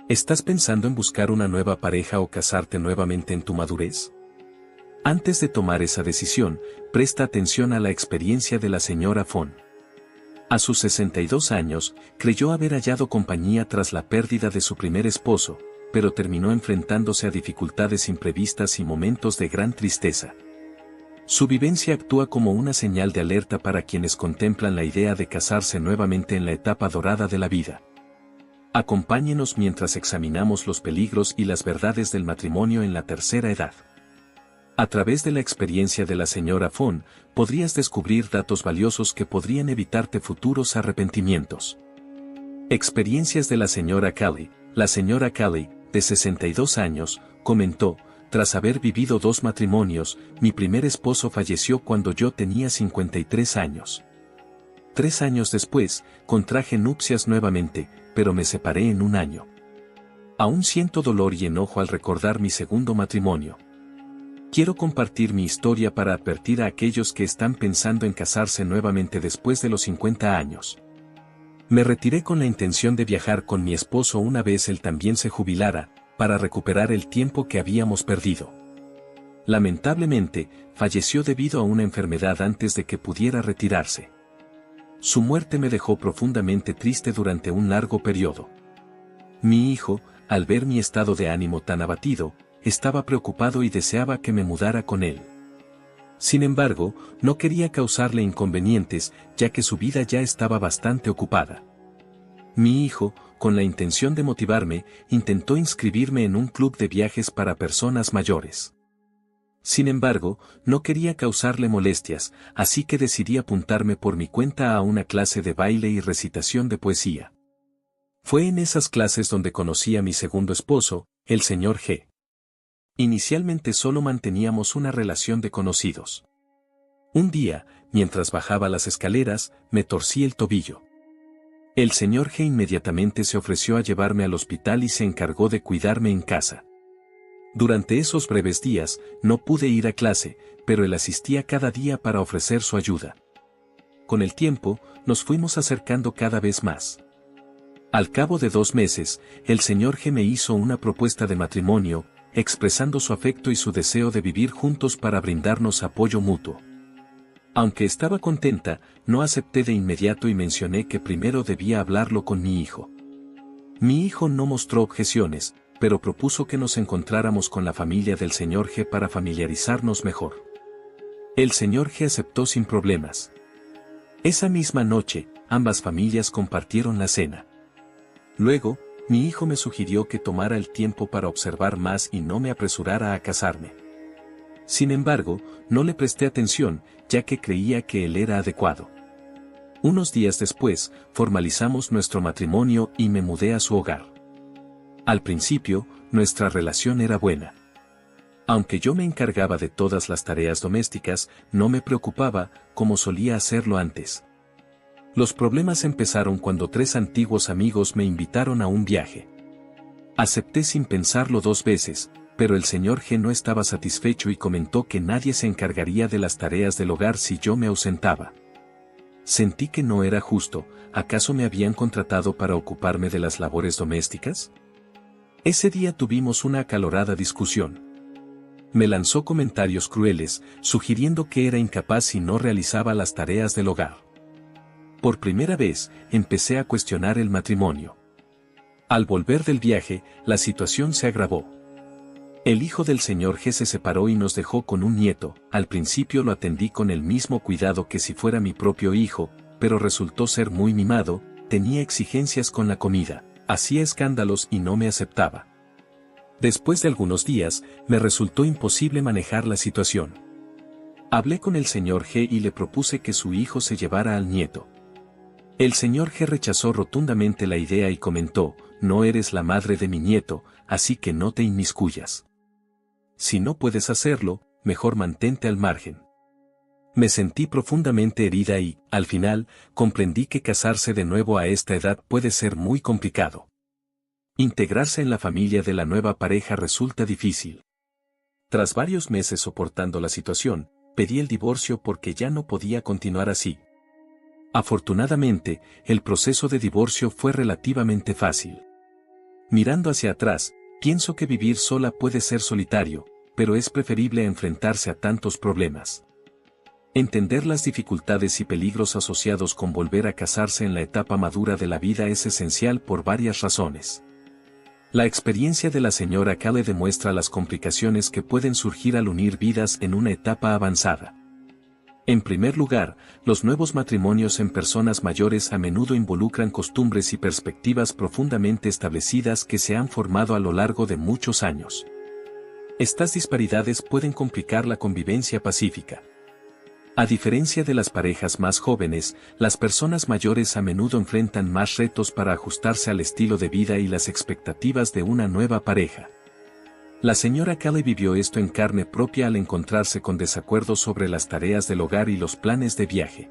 ¿Estás pensando en buscar una nueva pareja o casarte nuevamente en tu madurez? Antes de tomar esa decisión, presta atención a la experiencia de la señora Fon. A sus 62 años, creyó haber hallado compañía tras la pérdida de su primer esposo, pero terminó enfrentándose a dificultades imprevistas y momentos de gran tristeza. Su vivencia actúa como una señal de alerta para quienes contemplan la idea de casarse nuevamente en la etapa dorada de la vida. Acompáñenos mientras examinamos los peligros y las verdades del matrimonio en la tercera edad. A través de la experiencia de la señora Fon, podrías descubrir datos valiosos que podrían evitarte futuros arrepentimientos. Experiencias de la señora Kelly. La señora Kelly, de 62 años, comentó: tras haber vivido 2 matrimonios, mi primer esposo falleció cuando yo tenía 53 años. 3 años después, contraje nupcias nuevamente, pero me separé en 1 año. Aún siento dolor y enojo al recordar mi segundo matrimonio. Quiero compartir mi historia para advertir a aquellos que están pensando en casarse nuevamente después de los 50 años. Me retiré con la intención de viajar con mi esposo una vez él también se jubilara, para recuperar el tiempo que habíamos perdido. Lamentablemente, falleció debido a una enfermedad antes de que pudiera retirarse. Su muerte me dejó profundamente triste durante un largo periodo. Mi hijo, al ver mi estado de ánimo tan abatido, estaba preocupado y deseaba que me mudara con él. Sin embargo, no quería causarle inconvenientes, ya que su vida ya estaba bastante ocupada. Mi hijo, con la intención de motivarme, intentó inscribirme en un club de viajes para personas mayores. Sin embargo, no quería causarle molestias, así que decidí apuntarme por mi cuenta a una clase de baile y recitación de poesía. Fue en esas clases donde conocí a mi segundo esposo, el señor G. Inicialmente solo manteníamos una relación de conocidos. Un día, mientras bajaba las escaleras, me torcí el tobillo. El señor G inmediatamente se ofreció a llevarme al hospital y se encargó de cuidarme en casa. Durante esos breves días, no pude ir a clase, pero él asistía cada día para ofrecer su ayuda. Con el tiempo, nos fuimos acercando cada vez más. Al cabo de 2 meses, el señor G me hizo una propuesta de matrimonio, expresando su afecto y su deseo de vivir juntos para brindarnos apoyo mutuo. Aunque estaba contenta, no acepté de inmediato y mencioné que primero debía hablarlo con mi hijo. Mi hijo no mostró objeciones, pero propuso que nos encontráramos con la familia del señor G para familiarizarnos mejor. El señor G aceptó sin problemas. Esa misma noche, ambas familias compartieron la cena. Luego, mi hijo me sugirió que tomara el tiempo para observar más y no me apresurara a casarme. Sin embargo, no le presté atención, ya que creía que él era adecuado. Unos días después, formalizamos nuestro matrimonio y me mudé a su hogar. Al principio, nuestra relación era buena. Aunque yo me encargaba de todas las tareas domésticas, no me preocupaba, como solía hacerlo antes. Los problemas empezaron cuando 3 antiguos amigos me invitaron a un viaje. Acepté sin pensarlo 2 veces, pero el señor G no estaba satisfecho y comentó que nadie se encargaría de las tareas del hogar si yo me ausentaba. Sentí que no era justo. ¿Acaso me habían contratado para ocuparme de las labores domésticas? Ese día tuvimos una acalorada discusión. Me lanzó comentarios crueles, sugiriendo que era incapaz si no realizaba las tareas del hogar. Por primera vez, empecé a cuestionar el matrimonio. Al volver del viaje, la situación se agravó. El hijo del señor G se separó y nos dejó con un nieto. Al principio lo atendí con el mismo cuidado que si fuera mi propio hijo, pero resultó ser muy mimado, tenía exigencias con la comida, hacía escándalos y no me aceptaba. Después de algunos días, me resultó imposible manejar la situación. Hablé con el señor G y le propuse que su hijo se llevara al nieto. El señor G rechazó rotundamente la idea y comentó: no eres la madre de mi nieto, así que no te inmiscuyas. Si no puedes hacerlo, mejor mantente al margen. Me sentí profundamente herida y, al final, comprendí que casarse de nuevo a esta edad puede ser muy complicado. Integrarse en la familia de la nueva pareja resulta difícil. Tras varios meses soportando la situación, pedí el divorcio porque ya no podía continuar así. Afortunadamente, el proceso de divorcio fue relativamente fácil. Mirando hacia atrás, pienso que vivir sola puede ser solitario, pero es preferible enfrentarse a tantos problemas. Entender las dificultades y peligros asociados con volver a casarse en la etapa madura de la vida es esencial por varias razones. La experiencia de la señora Cale demuestra las complicaciones que pueden surgir al unir vidas en una etapa avanzada. En primer lugar, los nuevos matrimonios en personas mayores a menudo involucran costumbres y perspectivas profundamente establecidas que se han formado a lo largo de muchos años. Estas disparidades pueden complicar la convivencia pacífica. A diferencia de las parejas más jóvenes, las personas mayores a menudo enfrentan más retos para ajustarse al estilo de vida y las expectativas de una nueva pareja. La señora Cale vivió esto en carne propia al encontrarse con desacuerdos sobre las tareas del hogar y los planes de viaje.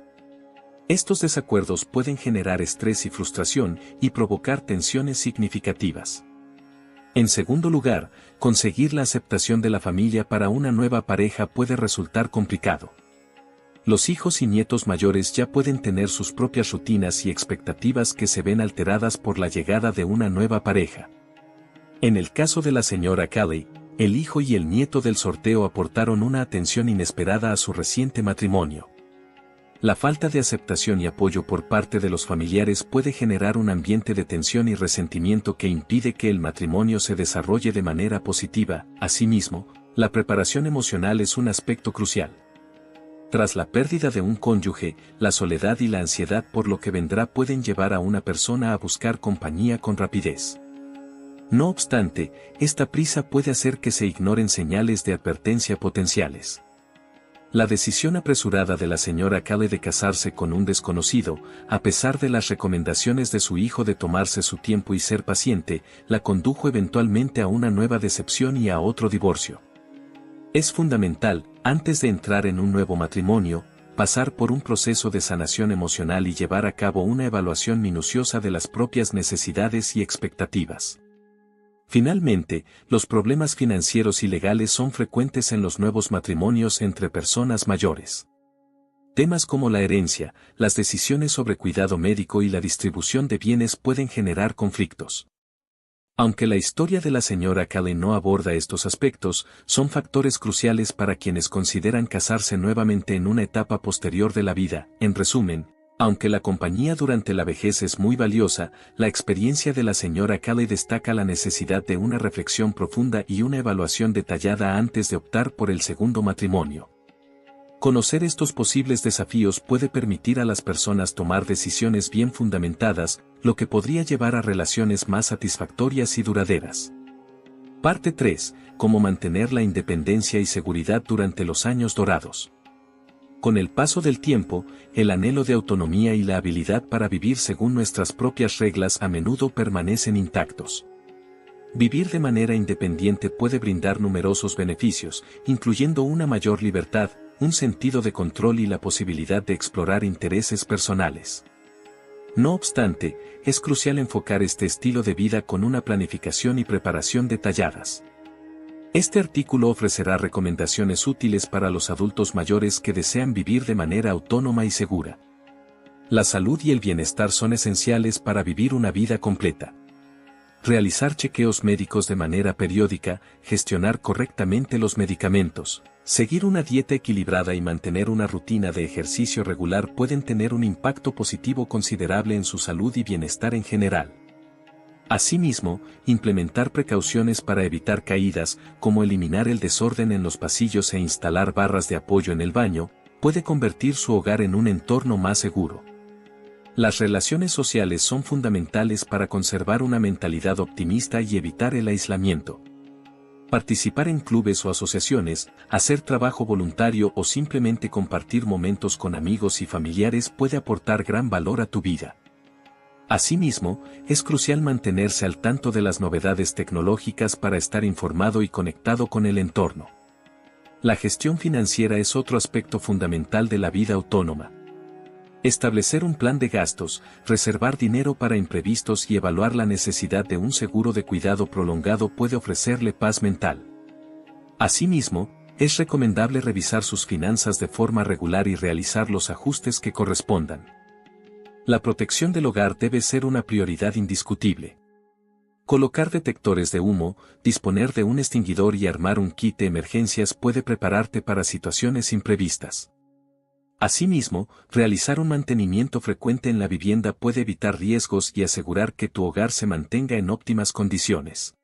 Estos desacuerdos pueden generar estrés y frustración y provocar tensiones significativas. En segundo lugar, conseguir la aceptación de la familia para una nueva pareja puede resultar complicado. Los hijos y nietos mayores ya pueden tener sus propias rutinas y expectativas que se ven alteradas por la llegada de una nueva pareja. En el caso de la señora Cale, el hijo y el nieto del sorteo aportaron una atención inesperada a su reciente matrimonio. La falta de aceptación y apoyo por parte de los familiares puede generar un ambiente de tensión y resentimiento que impide que el matrimonio se desarrolle de manera positiva. Asimismo, la preparación emocional es un aspecto crucial. Tras la pérdida de un cónyuge, la soledad y la ansiedad por lo que vendrá pueden llevar a una persona a buscar compañía con rapidez. No obstante, esta prisa puede hacer que se ignoren señales de advertencia potenciales. La decisión apresurada de la señora Cale de casarse con un desconocido, a pesar de las recomendaciones de su hijo de tomarse su tiempo y ser paciente, la condujo eventualmente a una nueva decepción y a otro divorcio. Es fundamental, antes de entrar en un nuevo matrimonio, pasar por un proceso de sanación emocional y llevar a cabo una evaluación minuciosa de las propias necesidades y expectativas. Finalmente, los problemas financieros y legales son frecuentes en los nuevos matrimonios entre personas mayores. Temas como la herencia, las decisiones sobre cuidado médico y la distribución de bienes pueden generar conflictos. Aunque la historia de la señora Cale no aborda estos aspectos, son factores cruciales para quienes consideran casarse nuevamente en una etapa posterior de la vida. En resumen, aunque la compañía durante la vejez es muy valiosa, la experiencia de la señora Cale destaca la necesidad de una reflexión profunda y una evaluación detallada antes de optar por el segundo matrimonio. Conocer estos posibles desafíos puede permitir a las personas tomar decisiones bien fundamentadas, lo que podría llevar a relaciones más satisfactorias y duraderas. Parte 3. Cómo mantener la independencia y seguridad durante los años dorados. Con el paso del tiempo, el anhelo de autonomía y la habilidad para vivir según nuestras propias reglas a menudo permanecen intactos. Vivir de manera independiente puede brindar numerosos beneficios, incluyendo una mayor libertad, un sentido de control y la posibilidad de explorar intereses personales. No obstante, es crucial enfocar este estilo de vida con una planificación y preparación detalladas. Este artículo ofrecerá recomendaciones útiles para los adultos mayores que desean vivir de manera autónoma y segura. La salud y el bienestar son esenciales para vivir una vida completa. Realizar chequeos médicos de manera periódica, gestionar correctamente los medicamentos, seguir una dieta equilibrada y mantener una rutina de ejercicio regular pueden tener un impacto positivo considerable en su salud y bienestar en general. Asimismo, implementar precauciones para evitar caídas, como eliminar el desorden en los pasillos e instalar barras de apoyo en el baño, puede convertir su hogar en un entorno más seguro. Las relaciones sociales son fundamentales para conservar una mentalidad optimista y evitar el aislamiento. Participar en clubes o asociaciones, hacer trabajo voluntario o simplemente compartir momentos con amigos y familiares puede aportar gran valor a tu vida. Asimismo, es crucial mantenerse al tanto de las novedades tecnológicas para estar informado y conectado con el entorno. La gestión financiera es otro aspecto fundamental de la vida autónoma. Establecer un plan de gastos, reservar dinero para imprevistos y evaluar la necesidad de un seguro de cuidado prolongado puede ofrecerle paz mental. Asimismo, es recomendable revisar sus finanzas de forma regular y realizar los ajustes que correspondan. La protección del hogar debe ser una prioridad indiscutible. Colocar detectores de humo, disponer de un extinguidor y armar un kit de emergencias puede prepararte para situaciones imprevistas. Asimismo, realizar un mantenimiento frecuente en la vivienda puede evitar riesgos y asegurar que tu hogar se mantenga en óptimas condiciones.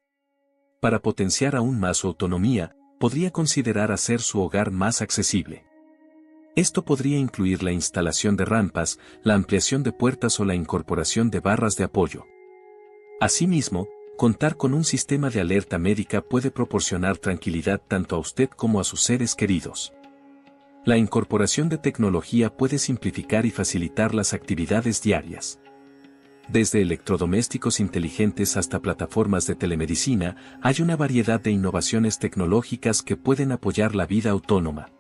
Para potenciar aún más su autonomía, podría considerar hacer su hogar más accesible. Esto podría incluir la instalación de rampas, la ampliación de puertas o la incorporación de barras de apoyo. Asimismo, contar con un sistema de alerta médica puede proporcionar tranquilidad tanto a usted como a sus seres queridos. La incorporación de tecnología puede simplificar y facilitar las actividades diarias. Desde electrodomésticos inteligentes hasta plataformas de telemedicina, hay una variedad de innovaciones tecnológicas que pueden apoyar la vida autónoma.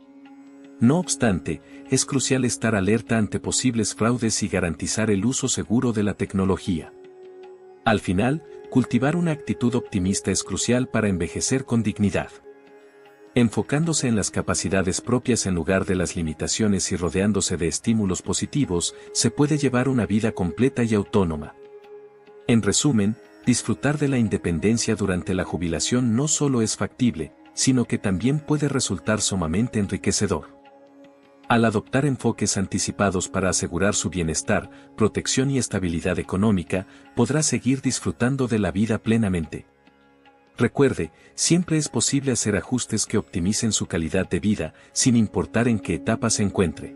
No obstante, es crucial estar alerta ante posibles fraudes y garantizar el uso seguro de la tecnología. Al final, cultivar una actitud optimista es crucial para envejecer con dignidad. Enfocándose en las capacidades propias en lugar de las limitaciones y rodeándose de estímulos positivos, se puede llevar una vida completa y autónoma. En resumen, disfrutar de la independencia durante la jubilación no solo es factible, sino que también puede resultar sumamente enriquecedor. Al adoptar enfoques anticipados para asegurar su bienestar, protección y estabilidad económica, podrá seguir disfrutando de la vida plenamente. Recuerde, siempre es posible hacer ajustes que optimicen su calidad de vida, sin importar en qué etapa se encuentre.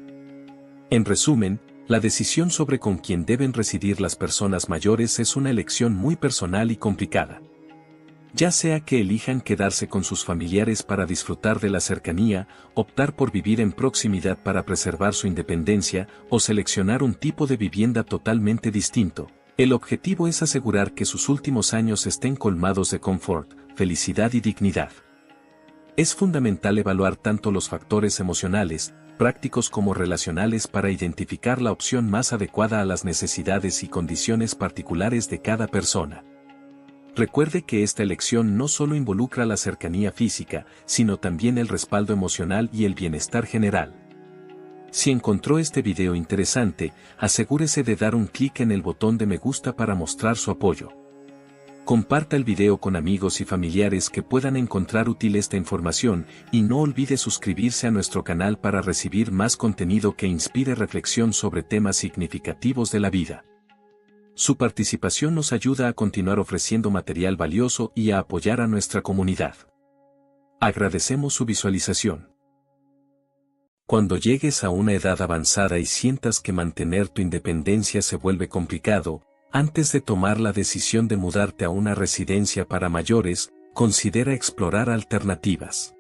En resumen, la decisión sobre con quién deben residir las personas mayores es una elección muy personal y complicada. Ya sea que elijan quedarse con sus familiares para disfrutar de la cercanía, optar por vivir en proximidad para preservar su independencia, o seleccionar un tipo de vivienda totalmente distinto, el objetivo es asegurar que sus últimos años estén colmados de confort, felicidad y dignidad. Es fundamental evaluar tanto los factores emocionales, prácticos como relacionales para identificar la opción más adecuada a las necesidades y condiciones particulares de cada persona. Recuerde que esta elección no solo involucra la cercanía física, sino también el respaldo emocional y el bienestar general. Si encontró este video interesante, asegúrese de dar un clic en el botón de me gusta para mostrar su apoyo. Comparta el video con amigos y familiares que puedan encontrar útil esta información y no olvide suscribirse a nuestro canal para recibir más contenido que inspire reflexión sobre temas significativos de la vida. Su participación nos ayuda a continuar ofreciendo material valioso y a apoyar a nuestra comunidad. Agradecemos su visualización. Cuando llegues a una edad avanzada y sientas que mantener tu independencia se vuelve complicado, antes de tomar la decisión de mudarte a una residencia para mayores, considera explorar alternativas.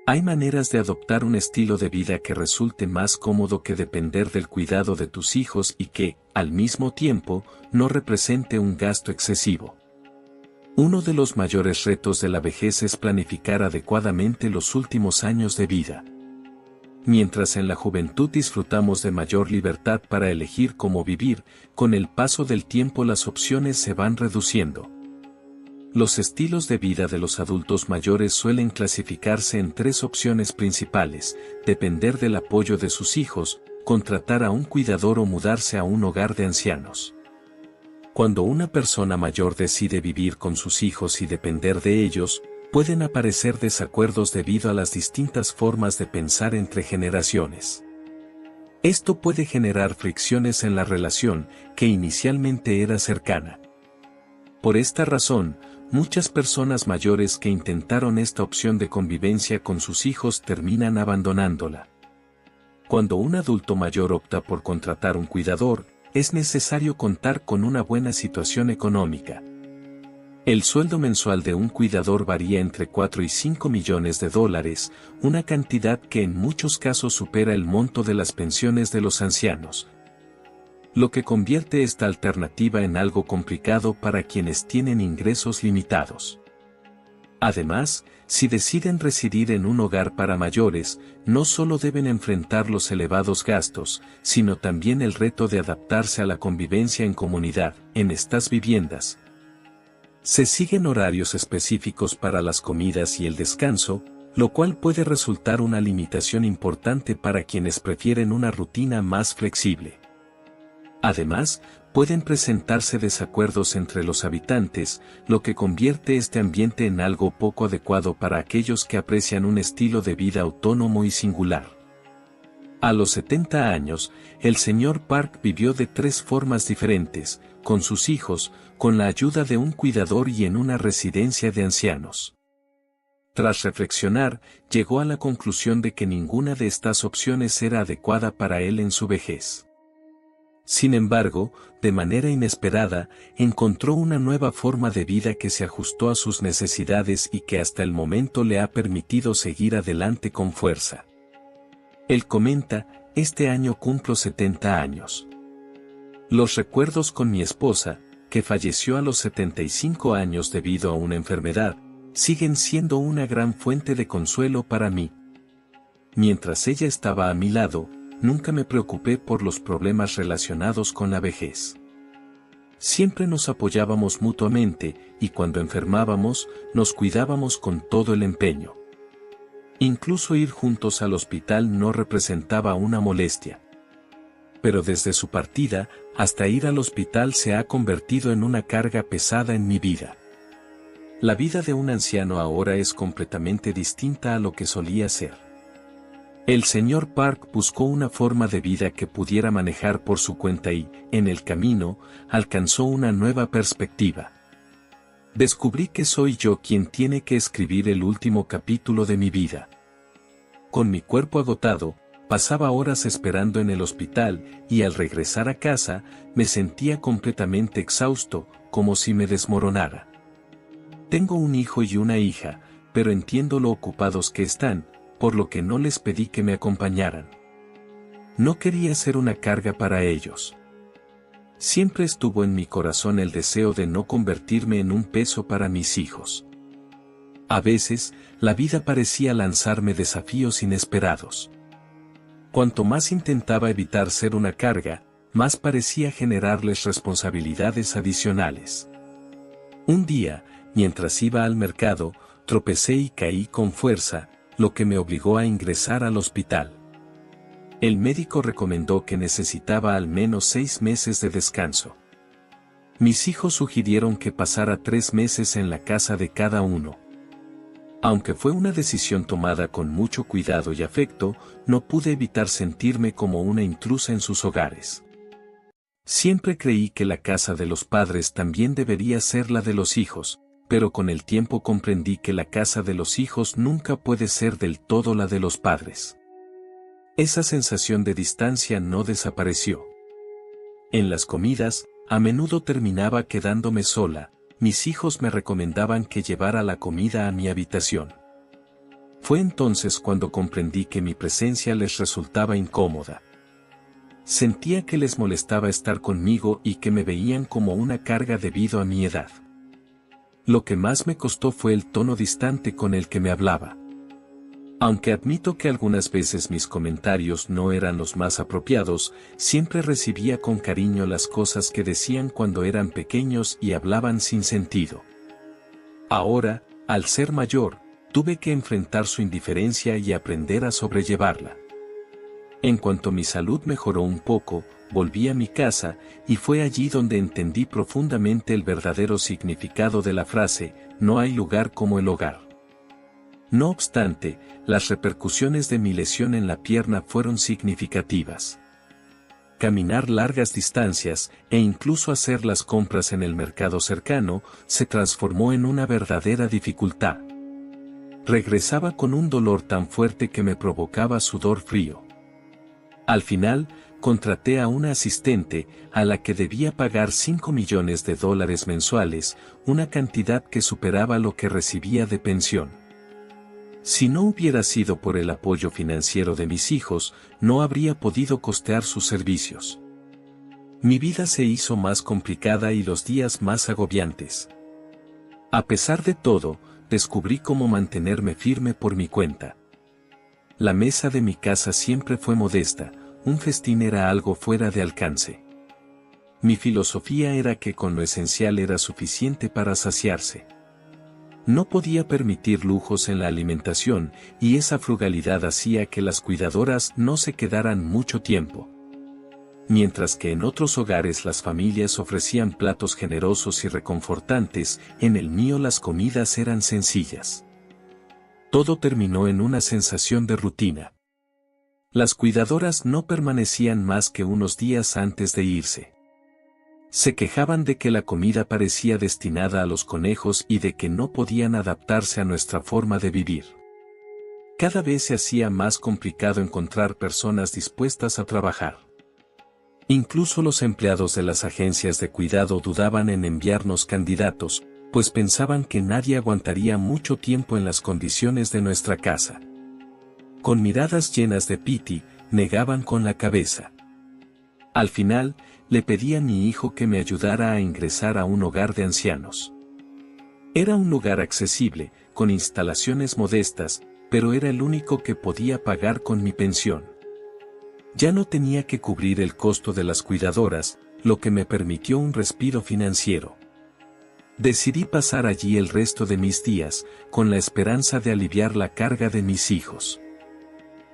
Hay maneras de adoptar un estilo de vida que resulte más cómodo que depender del cuidado de tus hijos y que, al mismo tiempo, no represente un gasto excesivo. Uno de los mayores retos de la vejez es planificar adecuadamente los últimos años de vida. Mientras en la juventud disfrutamos de mayor libertad para elegir cómo vivir, con el paso del tiempo las opciones se van reduciendo. Los estilos de vida de los adultos mayores suelen clasificarse en tres opciones principales: depender del apoyo de sus hijos, contratar a un cuidador o mudarse a un hogar de ancianos. Cuando una persona mayor decide vivir con sus hijos y depender de ellos, pueden aparecer desacuerdos debido a las distintas formas de pensar entre generaciones. Esto puede generar fricciones en la relación, que inicialmente era cercana. Por esta razón, muchas personas mayores que intentaron esta opción de convivencia con sus hijos terminan abandonándola. Cuando un adulto mayor opta por contratar un cuidador, es necesario contar con una buena situación económica. El sueldo mensual de un cuidador varía entre 4 y 5 millones de dólares, una cantidad que en muchos casos supera el monto de las pensiones de los ancianos, lo que convierte esta alternativa en algo complicado para quienes tienen ingresos limitados. Además, si deciden residir en un hogar para mayores, no solo deben enfrentar los elevados gastos, sino también el reto de adaptarse a la convivencia en comunidad. En estas viviendas se siguen horarios específicos para las comidas y el descanso, lo cual puede resultar una limitación importante para quienes prefieren una rutina más flexible. Además, pueden presentarse desacuerdos entre los habitantes, lo que convierte este ambiente en algo poco adecuado para aquellos que aprecian un estilo de vida autónomo y singular. A los 70 años, el señor Park vivió de 3 formas diferentes, con sus hijos, con la ayuda de un cuidador y en una residencia de ancianos. Tras reflexionar, llegó a la conclusión de que ninguna de estas opciones era adecuada para él en su vejez. Sin embargo, de manera inesperada, encontró una nueva forma de vida que se ajustó a sus necesidades y que hasta el momento le ha permitido seguir adelante con fuerza. Él comenta: este año cumplo 70 años. Los recuerdos con mi esposa, que falleció a los 75 años debido a una enfermedad, siguen siendo una gran fuente de consuelo para mí. Mientras ella estaba a mi lado, nunca me preocupé por los problemas relacionados con la vejez. Siempre nos apoyábamos mutuamente, y cuando enfermábamos, nos cuidábamos con todo el empeño. Incluso ir juntos al hospital no representaba una molestia. Pero desde su partida, hasta ir al hospital se ha convertido en una carga pesada en mi vida. La vida de un anciano ahora es completamente distinta a lo que solía ser. El señor Park buscó una forma de vida que pudiera manejar por su cuenta y, en el camino, alcanzó una nueva perspectiva. Descubrí que soy yo quien tiene que escribir el último capítulo de mi vida. Con mi cuerpo agotado, pasaba horas esperando en el hospital y al regresar a casa, me sentía completamente exhausto, como si me desmoronara. Tengo un hijo y una hija, pero entiendo lo ocupados que están, por lo que no les pedí que me acompañaran. No quería ser una carga para ellos. Siempre estuvo en mi corazón el deseo de no convertirme en un peso para mis hijos. A veces, la vida parecía lanzarme desafíos inesperados. Cuanto más intentaba evitar ser una carga, más parecía generarles responsabilidades adicionales. Un día, mientras iba al mercado, tropecé y caí con fuerza, lo que me obligó a ingresar al hospital. El médico recomendó que necesitaba al menos 6 meses de descanso. Mis hijos sugirieron que pasara 3 meses en la casa de cada uno. Aunque fue una decisión tomada con mucho cuidado y afecto, no pude evitar sentirme como una intrusa en sus hogares. Siempre creí que la casa de los padres también debería ser la de los hijos, pero con el tiempo comprendí que la casa de los hijos nunca puede ser del todo la de los padres. Esa sensación de distancia no desapareció. En las comidas, a menudo terminaba quedándome sola. Mis hijos me recomendaban que llevara la comida a mi habitación. Fue entonces cuando comprendí que mi presencia les resultaba incómoda. Sentía que les molestaba estar conmigo y que me veían como una carga debido a mi edad. Lo que más me costó fue el tono distante con el que me hablaba. Aunque admito que algunas veces mis comentarios no eran los más apropiados, siempre recibía con cariño las cosas que decían cuando eran pequeños y hablaban sin sentido. Ahora, al ser mayor, tuve que enfrentar su indiferencia y aprender a sobrellevarla. En cuanto mi salud mejoró un poco, volví a mi casa, y fue allí donde entendí profundamente el verdadero significado de la frase: no hay lugar como el hogar. No obstante, las repercusiones de mi lesión en la pierna fueron significativas. Caminar largas distancias, e incluso hacer las compras en el mercado cercano, se transformó en una verdadera dificultad. Regresaba con un dolor tan fuerte que me provocaba sudor frío. Al final, contraté a una asistente, a la que debía pagar $5 millones mensuales, una cantidad que superaba lo que recibía de pensión. Si no hubiera sido por el apoyo financiero de mis hijos, no habría podido costear sus servicios. Mi vida se hizo más complicada y los días más agobiantes. A pesar de todo, descubrí cómo mantenerme firme por mi cuenta. La mesa de mi casa siempre fue modesta, un festín era algo fuera de alcance. Mi filosofía era que con lo esencial era suficiente para saciarse. No podía permitir lujos en la alimentación, y esa frugalidad hacía que las cuidadoras no se quedaran mucho tiempo. Mientras que en otros hogares las familias ofrecían platos generosos y reconfortantes, en el mío las comidas eran sencillas. Todo terminó en una sensación de rutina. Las cuidadoras no permanecían más que unos días antes de irse. Se quejaban de que la comida parecía destinada a los conejos y de que no podían adaptarse a nuestra forma de vivir. Cada vez se hacía más complicado encontrar personas dispuestas a trabajar. Incluso los empleados de las agencias de cuidado dudaban en enviarnos candidatos, pues pensaban que nadie aguantaría mucho tiempo en las condiciones de nuestra casa. Con miradas llenas de piti, negaban con la cabeza. Al final, le pedí a mi hijo que me ayudara a ingresar a un hogar de ancianos. Era un lugar accesible, con instalaciones modestas, pero era el único que podía pagar con mi pensión. Ya no tenía que cubrir el costo de las cuidadoras, lo que me permitió un respiro financiero. Decidí pasar allí el resto de mis días, con la esperanza de aliviar la carga de mis hijos.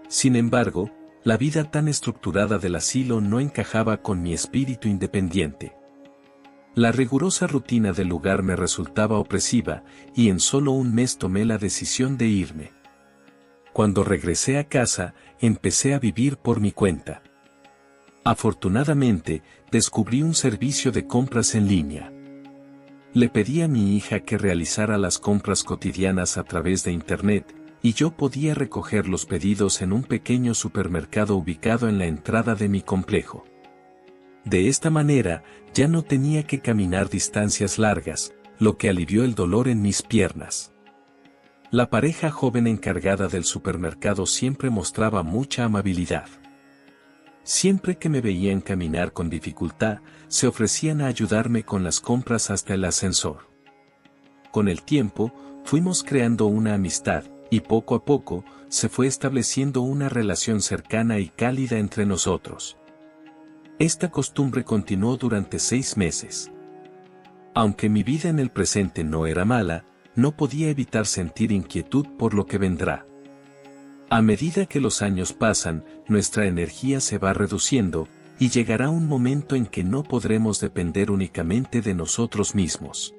Sin embargo, la vida tan estructurada del asilo no encajaba con mi espíritu independiente. La rigurosa rutina del lugar me resultaba opresiva, y en solo un mes tomé la decisión de irme. Cuando regresé a casa, empecé a vivir por mi cuenta. Afortunadamente, descubrí un servicio de compras en línea. Le pedí a mi hija que realizara las compras cotidianas a través de Internet, y yo podía recoger los pedidos en un pequeño supermercado ubicado en la entrada de mi complejo. De esta manera, ya no tenía que caminar distancias largas, lo que alivió el dolor en mis piernas. La pareja joven encargada del supermercado siempre mostraba mucha amabilidad. Siempre que me veían caminar con dificultad, se ofrecían a ayudarme con las compras hasta el ascensor. Con el tiempo, fuimos creando una amistad, y poco a poco, se fue estableciendo una relación cercana y cálida entre nosotros. Esta costumbre continuó durante 6 meses. Aunque mi vida en el presente no era mala, no podía evitar sentir inquietud por lo que vendrá. A medida que los años pasan, nuestra energía se va reduciendo, y llegará un momento en que no podremos depender únicamente de nosotros mismos.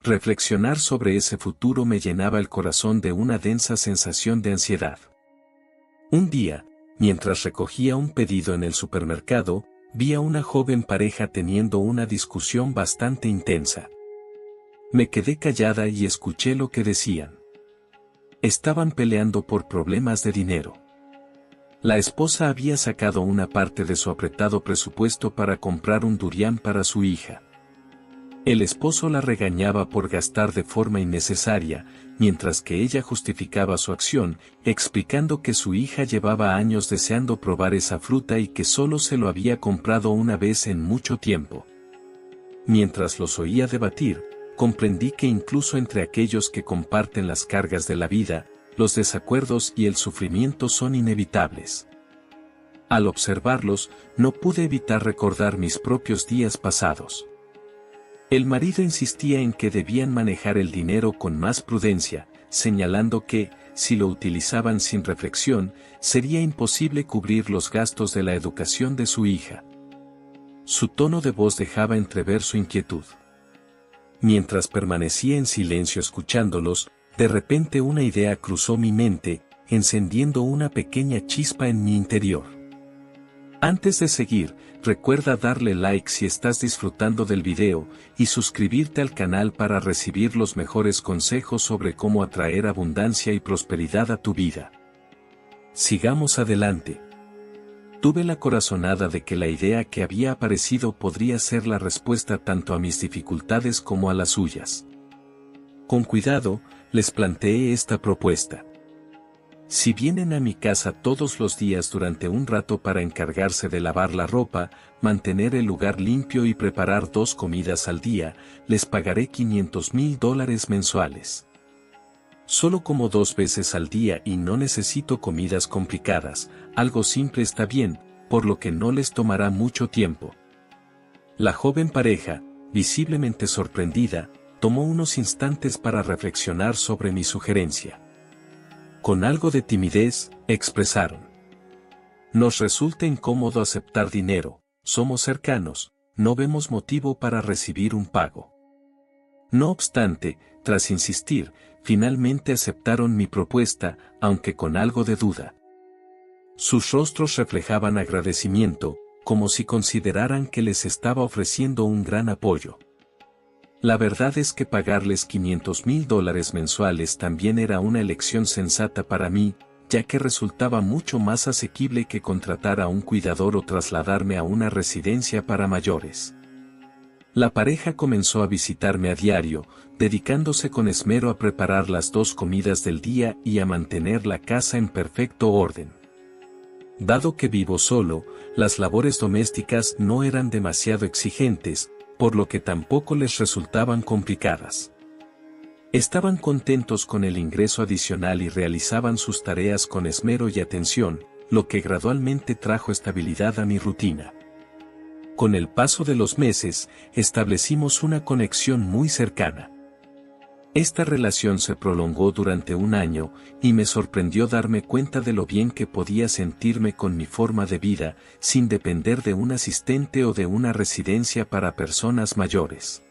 Reflexionar sobre ese futuro me llenaba el corazón de una densa sensación de ansiedad. Un día, mientras recogía un pedido en el supermercado, vi a una joven pareja teniendo una discusión bastante intensa. Me quedé callada y escuché lo que decían. Estaban peleando por problemas de dinero. La esposa había sacado una parte de su apretado presupuesto para comprar un durián para su hija. El esposo la regañaba por gastar de forma innecesaria, mientras que ella justificaba su acción, explicando que su hija llevaba años deseando probar esa fruta y que solo se lo había comprado una vez en mucho tiempo. Mientras los oía debatir, comprendí que incluso entre aquellos que comparten las cargas de la vida, los desacuerdos y el sufrimiento son inevitables. Al observarlos, no pude evitar recordar mis propios días pasados. El marido insistía en que debían manejar el dinero con más prudencia, señalando que, si lo utilizaban sin reflexión, sería imposible cubrir los gastos de la educación de su hija. Su tono de voz dejaba entrever su inquietud. Mientras permanecía en silencio escuchándolos, de repente una idea cruzó mi mente, encendiendo una pequeña chispa en mi interior. Antes de seguir, recuerda darle like si estás disfrutando del video, y suscribirte al canal para recibir los mejores consejos sobre cómo atraer abundancia y prosperidad a tu vida. Sigamos adelante. Tuve la corazonada de que la idea que había aparecido podría ser la respuesta tanto a mis dificultades como a las suyas. Con cuidado, les planteé esta propuesta. Si vienen a mi casa todos los días durante un rato para encargarse de lavar la ropa, mantener el lugar limpio y preparar 2 comidas al día, les pagaré $500,000 mensuales. Solo como 2 veces al día y no necesito comidas complicadas, algo simple está bien, por lo que no les tomará mucho tiempo. La joven pareja, visiblemente sorprendida, tomó unos instantes para reflexionar sobre mi sugerencia. Con algo de timidez, expresaron: nos resulta incómodo aceptar dinero, somos cercanos, no vemos motivo para recibir un pago. No obstante, tras insistir, finalmente aceptaron mi propuesta, aunque con algo de duda. Sus rostros reflejaban agradecimiento, como si consideraran que les estaba ofreciendo un gran apoyo. La verdad es que pagarles $500,000 mensuales también era una elección sensata para mí, ya que resultaba mucho más asequible que contratar a un cuidador o trasladarme a una residencia para mayores. La pareja comenzó a visitarme a diario, dedicándose con esmero a preparar las 2 comidas del día y a mantener la casa en perfecto orden. Dado que vivo solo, las labores domésticas no eran demasiado exigentes, por lo que tampoco les resultaban complicadas. Estaban contentos con el ingreso adicional y realizaban sus tareas con esmero y atención, lo que gradualmente trajo estabilidad a mi rutina. Con el paso de los meses, establecimos una conexión muy cercana. Esta relación se prolongó durante un año, y me sorprendió darme cuenta de lo bien que podía sentirme con mi forma de vida, sin depender de un asistente o de una residencia para personas mayores.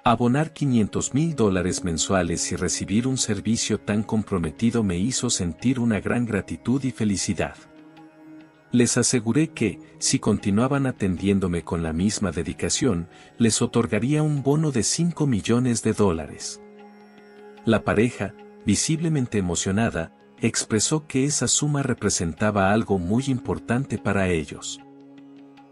Abonar $500,000 mensuales y recibir un servicio tan comprometido me hizo sentir una gran gratitud y felicidad. Les aseguré que, si continuaban atendiéndome con la misma dedicación, les otorgaría un bono de $5 millones. La pareja, visiblemente emocionada, expresó que esa suma representaba algo muy importante para ellos.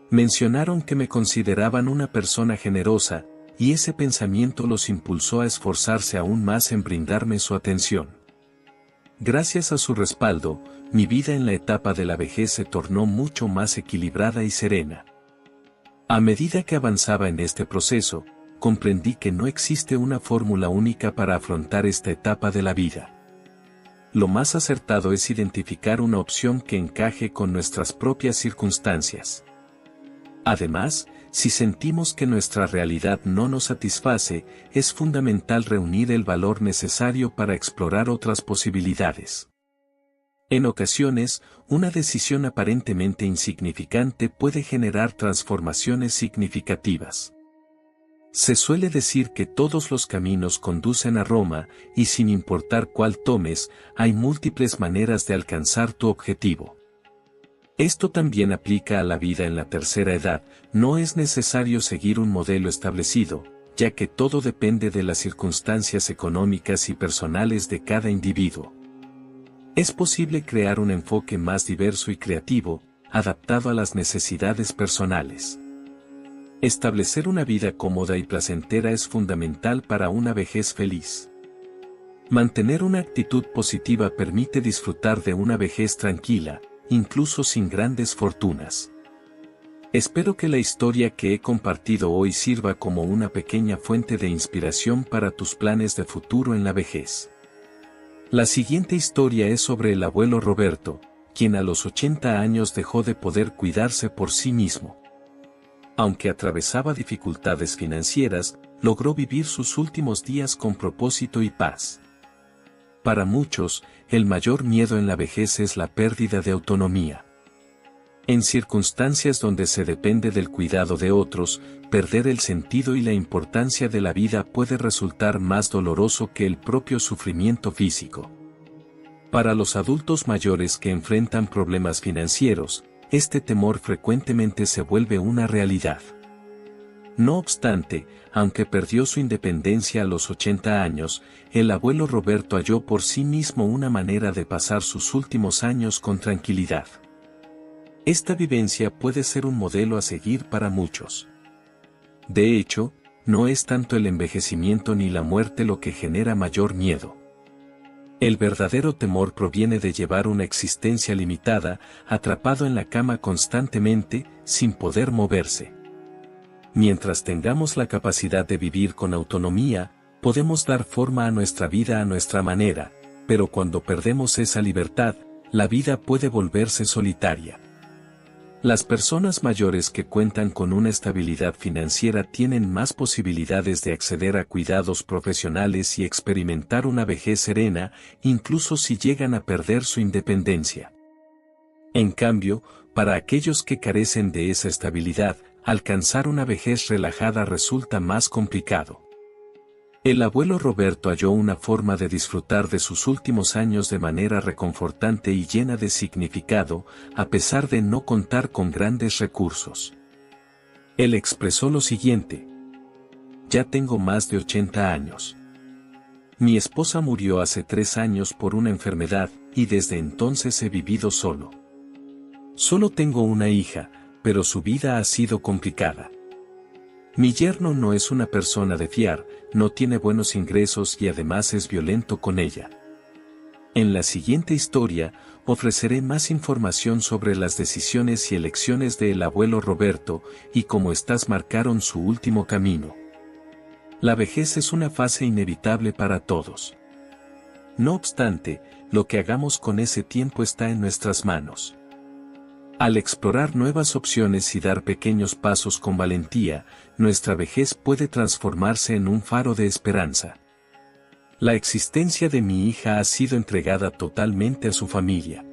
Mencionaron que me consideraban una persona generosa, y ese pensamiento los impulsó a esforzarse aún más en brindarme su atención. Gracias a su respaldo, mi vida en la etapa de la vejez se tornó mucho más equilibrada y serena. A medida que avanzaba en este proceso, comprendí que no existe una fórmula única para afrontar esta etapa de la vida. Lo más acertado es identificar una opción que encaje con nuestras propias circunstancias. Además, si sentimos que nuestra realidad no nos satisface, es fundamental reunir el valor necesario para explorar otras posibilidades. En ocasiones, una decisión aparentemente insignificante puede generar transformaciones significativas. Se suele decir que todos los caminos conducen a Roma, y sin importar cuál tomes, hay múltiples maneras de alcanzar tu objetivo. Esto también aplica a la vida en la tercera edad. No es necesario seguir un modelo establecido, ya que todo depende de las circunstancias económicas y personales de cada individuo. Es posible crear un enfoque más diverso y creativo, adaptado a las necesidades personales. Establecer una vida cómoda y placentera es fundamental para una vejez feliz. Mantener una actitud positiva permite disfrutar de una vejez tranquila, incluso sin grandes fortunas. Espero que la historia que he compartido hoy sirva como una pequeña fuente de inspiración para tus planes de futuro en la vejez. La siguiente historia es sobre el abuelo Roberto, quien a los 80 años dejó de poder cuidarse por sí mismo. Aunque atravesaba dificultades financieras, logró vivir sus últimos días con propósito y paz. Para muchos, el mayor miedo en la vejez es la pérdida de autonomía. En circunstancias donde se depende del cuidado de otros, perder el sentido y la importancia de la vida puede resultar más doloroso que el propio sufrimiento físico. Para los adultos mayores que enfrentan problemas financieros, este temor frecuentemente se vuelve una realidad. No obstante, aunque perdió su independencia a los 80 años, el abuelo Roberto halló por sí mismo una manera de pasar sus últimos años con tranquilidad. Esta vivencia puede ser un modelo a seguir para muchos. De hecho, no es tanto el envejecimiento ni la muerte lo que genera mayor miedo. El verdadero temor proviene de llevar una existencia limitada, atrapado en la cama constantemente, sin poder moverse. Mientras tengamos la capacidad de vivir con autonomía, podemos dar forma a nuestra vida a nuestra manera, pero cuando perdemos esa libertad, la vida puede volverse solitaria. Las personas mayores que cuentan con una estabilidad financiera tienen más posibilidades de acceder a cuidados profesionales y experimentar una vejez serena, incluso si llegan a perder su independencia. En cambio, para aquellos que carecen de esa estabilidad, alcanzar una vejez relajada resulta más complicado. El abuelo Roberto halló una forma de disfrutar de sus últimos años de manera reconfortante y llena de significado, a pesar de no contar con grandes recursos. Él expresó lo siguiente: ya tengo más de 80 años. Mi esposa murió hace 3 años por una enfermedad, y desde entonces he vivido solo. Solo tengo una hija, pero su vida ha sido complicada. Mi yerno no es una persona de fiar, no tiene buenos ingresos y además es violento con ella. En la siguiente historia, ofreceré más información sobre las decisiones y elecciones del abuelo Roberto y cómo éstas marcaron su último camino. La vejez es una fase inevitable para todos. No obstante, lo que hagamos con ese tiempo está en nuestras manos. Al explorar nuevas opciones y dar pequeños pasos con valentía, nuestra vejez puede transformarse en un faro de esperanza. La existencia de mi hija ha sido entregada totalmente a su familia.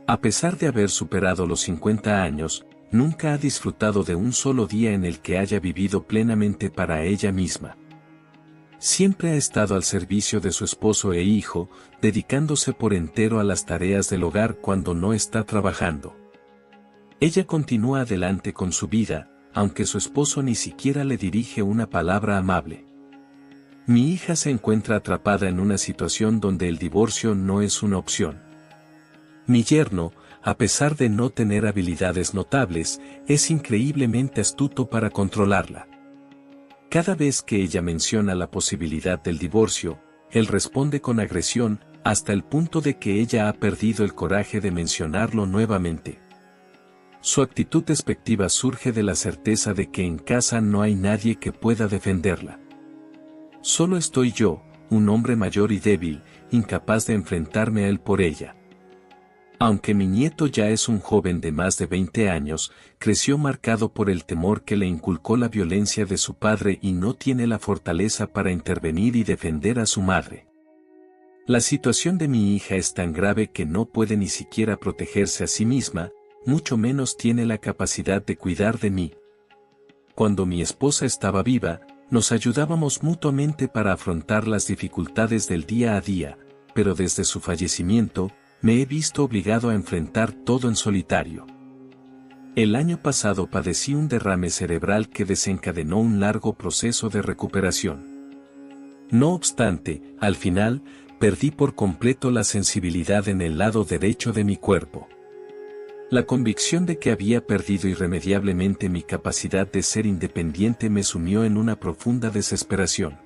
A pesar de haber superado los 50 años, nunca ha disfrutado de un solo día en el que haya vivido plenamente para ella misma. Siempre ha estado al servicio de su esposo e hijo, dedicándose por entero a las tareas del hogar cuando no está trabajando. Ella continúa adelante con su vida, aunque su esposo ni siquiera le dirige una palabra amable. Mi hija se encuentra atrapada en una situación donde el divorcio no es una opción. Mi yerno, a pesar de no tener habilidades notables, es increíblemente astuto para controlarla. Cada vez que ella menciona la posibilidad del divorcio, él responde con agresión, hasta el punto de que ella ha perdido el coraje de mencionarlo nuevamente. Su actitud despectiva surge de la certeza de que en casa no hay nadie que pueda defenderla. Solo estoy yo, un hombre mayor y débil, incapaz de enfrentarme a él por ella. Aunque mi nieto ya es un joven de más de 20 años, creció marcado por el temor que le inculcó la violencia de su padre y no tiene la fortaleza para intervenir y defender a su madre. La situación de mi hija es tan grave que no puede ni siquiera protegerse a sí misma, mucho menos tiene la capacidad de cuidar de mí. Cuando mi esposa estaba viva, nos ayudábamos mutuamente para afrontar las dificultades del día a día, pero desde su fallecimiento, me he visto obligado a enfrentar todo en solitario. El año pasado padecí un derrame cerebral que desencadenó un largo proceso de recuperación. No obstante, al final, perdí por completo la sensibilidad en el lado derecho de mi cuerpo. La convicción de que había perdido irremediablemente mi capacidad de ser independiente me sumió en una profunda desesperación.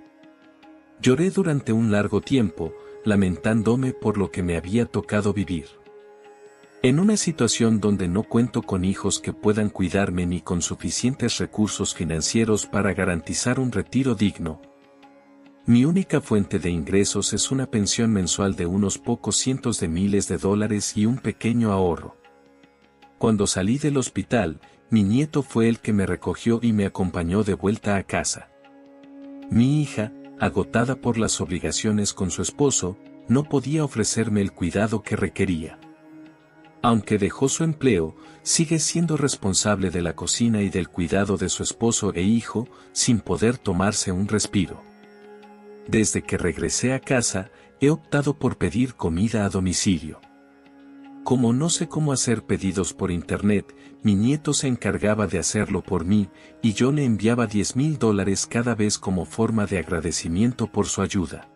Lloré durante un largo tiempo, lamentándome por lo que me había tocado vivir. En una situación donde no cuento con hijos que puedan cuidarme ni con suficientes recursos financieros para garantizar un retiro digno. Mi única fuente de ingresos es una pensión mensual de unos pocos cientos de miles de dólares y un pequeño ahorro. Cuando salí del hospital, mi nieto fue el que me recogió y me acompañó de vuelta a casa. Mi hija, agotada por las obligaciones con su esposo, no podía ofrecerme el cuidado que requería. Aunque dejó su empleo, sigue siendo responsable de la cocina y del cuidado de su esposo e hijo, sin poder tomarse un respiro. Desde que regresé a casa, he optado por pedir comida a domicilio. Como no sé cómo hacer pedidos por internet, mi nieto se encargaba de hacerlo por mí, y yo le enviaba $10,000 cada vez como forma de agradecimiento por su ayuda.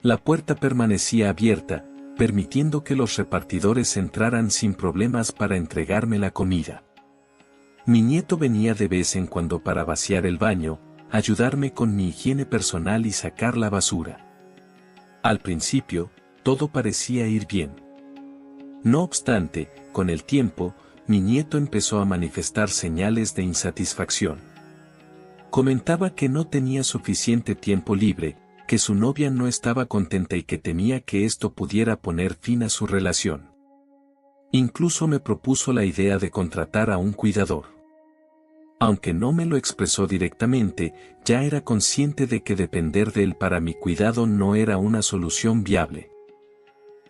La puerta permanecía abierta, permitiendo que los repartidores entraran sin problemas para entregarme la comida. Mi nieto venía de vez en cuando para vaciar el baño, ayudarme con mi higiene personal y sacar la basura. Al principio, todo parecía ir bien. No obstante, con el tiempo, mi nieto empezó a manifestar señales de insatisfacción. Comentaba que no tenía suficiente tiempo libre, que su novia no estaba contenta y que temía que esto pudiera poner fin a su relación. Incluso me propuso la idea de contratar a un cuidador. Aunque no me lo expresó directamente, ya era consciente de que depender de él para mi cuidado no era una solución viable.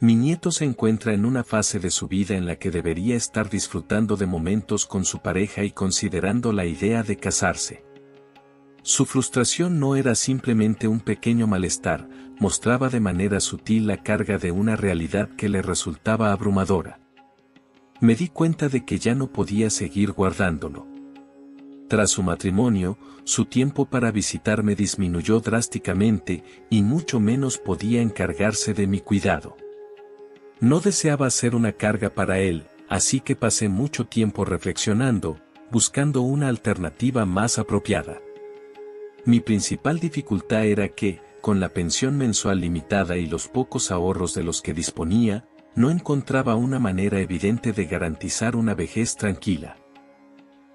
Mi nieto se encuentra en una fase de su vida en la que debería estar disfrutando de momentos con su pareja y considerando la idea de casarse. Su frustración no era simplemente un pequeño malestar, mostraba de manera sutil la carga de una realidad que le resultaba abrumadora. Me di cuenta de que ya no podía seguir guardándolo. Tras su matrimonio, su tiempo para visitarme disminuyó drásticamente y mucho menos podía encargarse de mi cuidado. No deseaba ser una carga para él, así que pasé mucho tiempo reflexionando, buscando una alternativa más apropiada. Mi principal dificultad era que, con la pensión mensual limitada y los pocos ahorros de los que disponía, no encontraba una manera evidente de garantizar una vejez tranquila.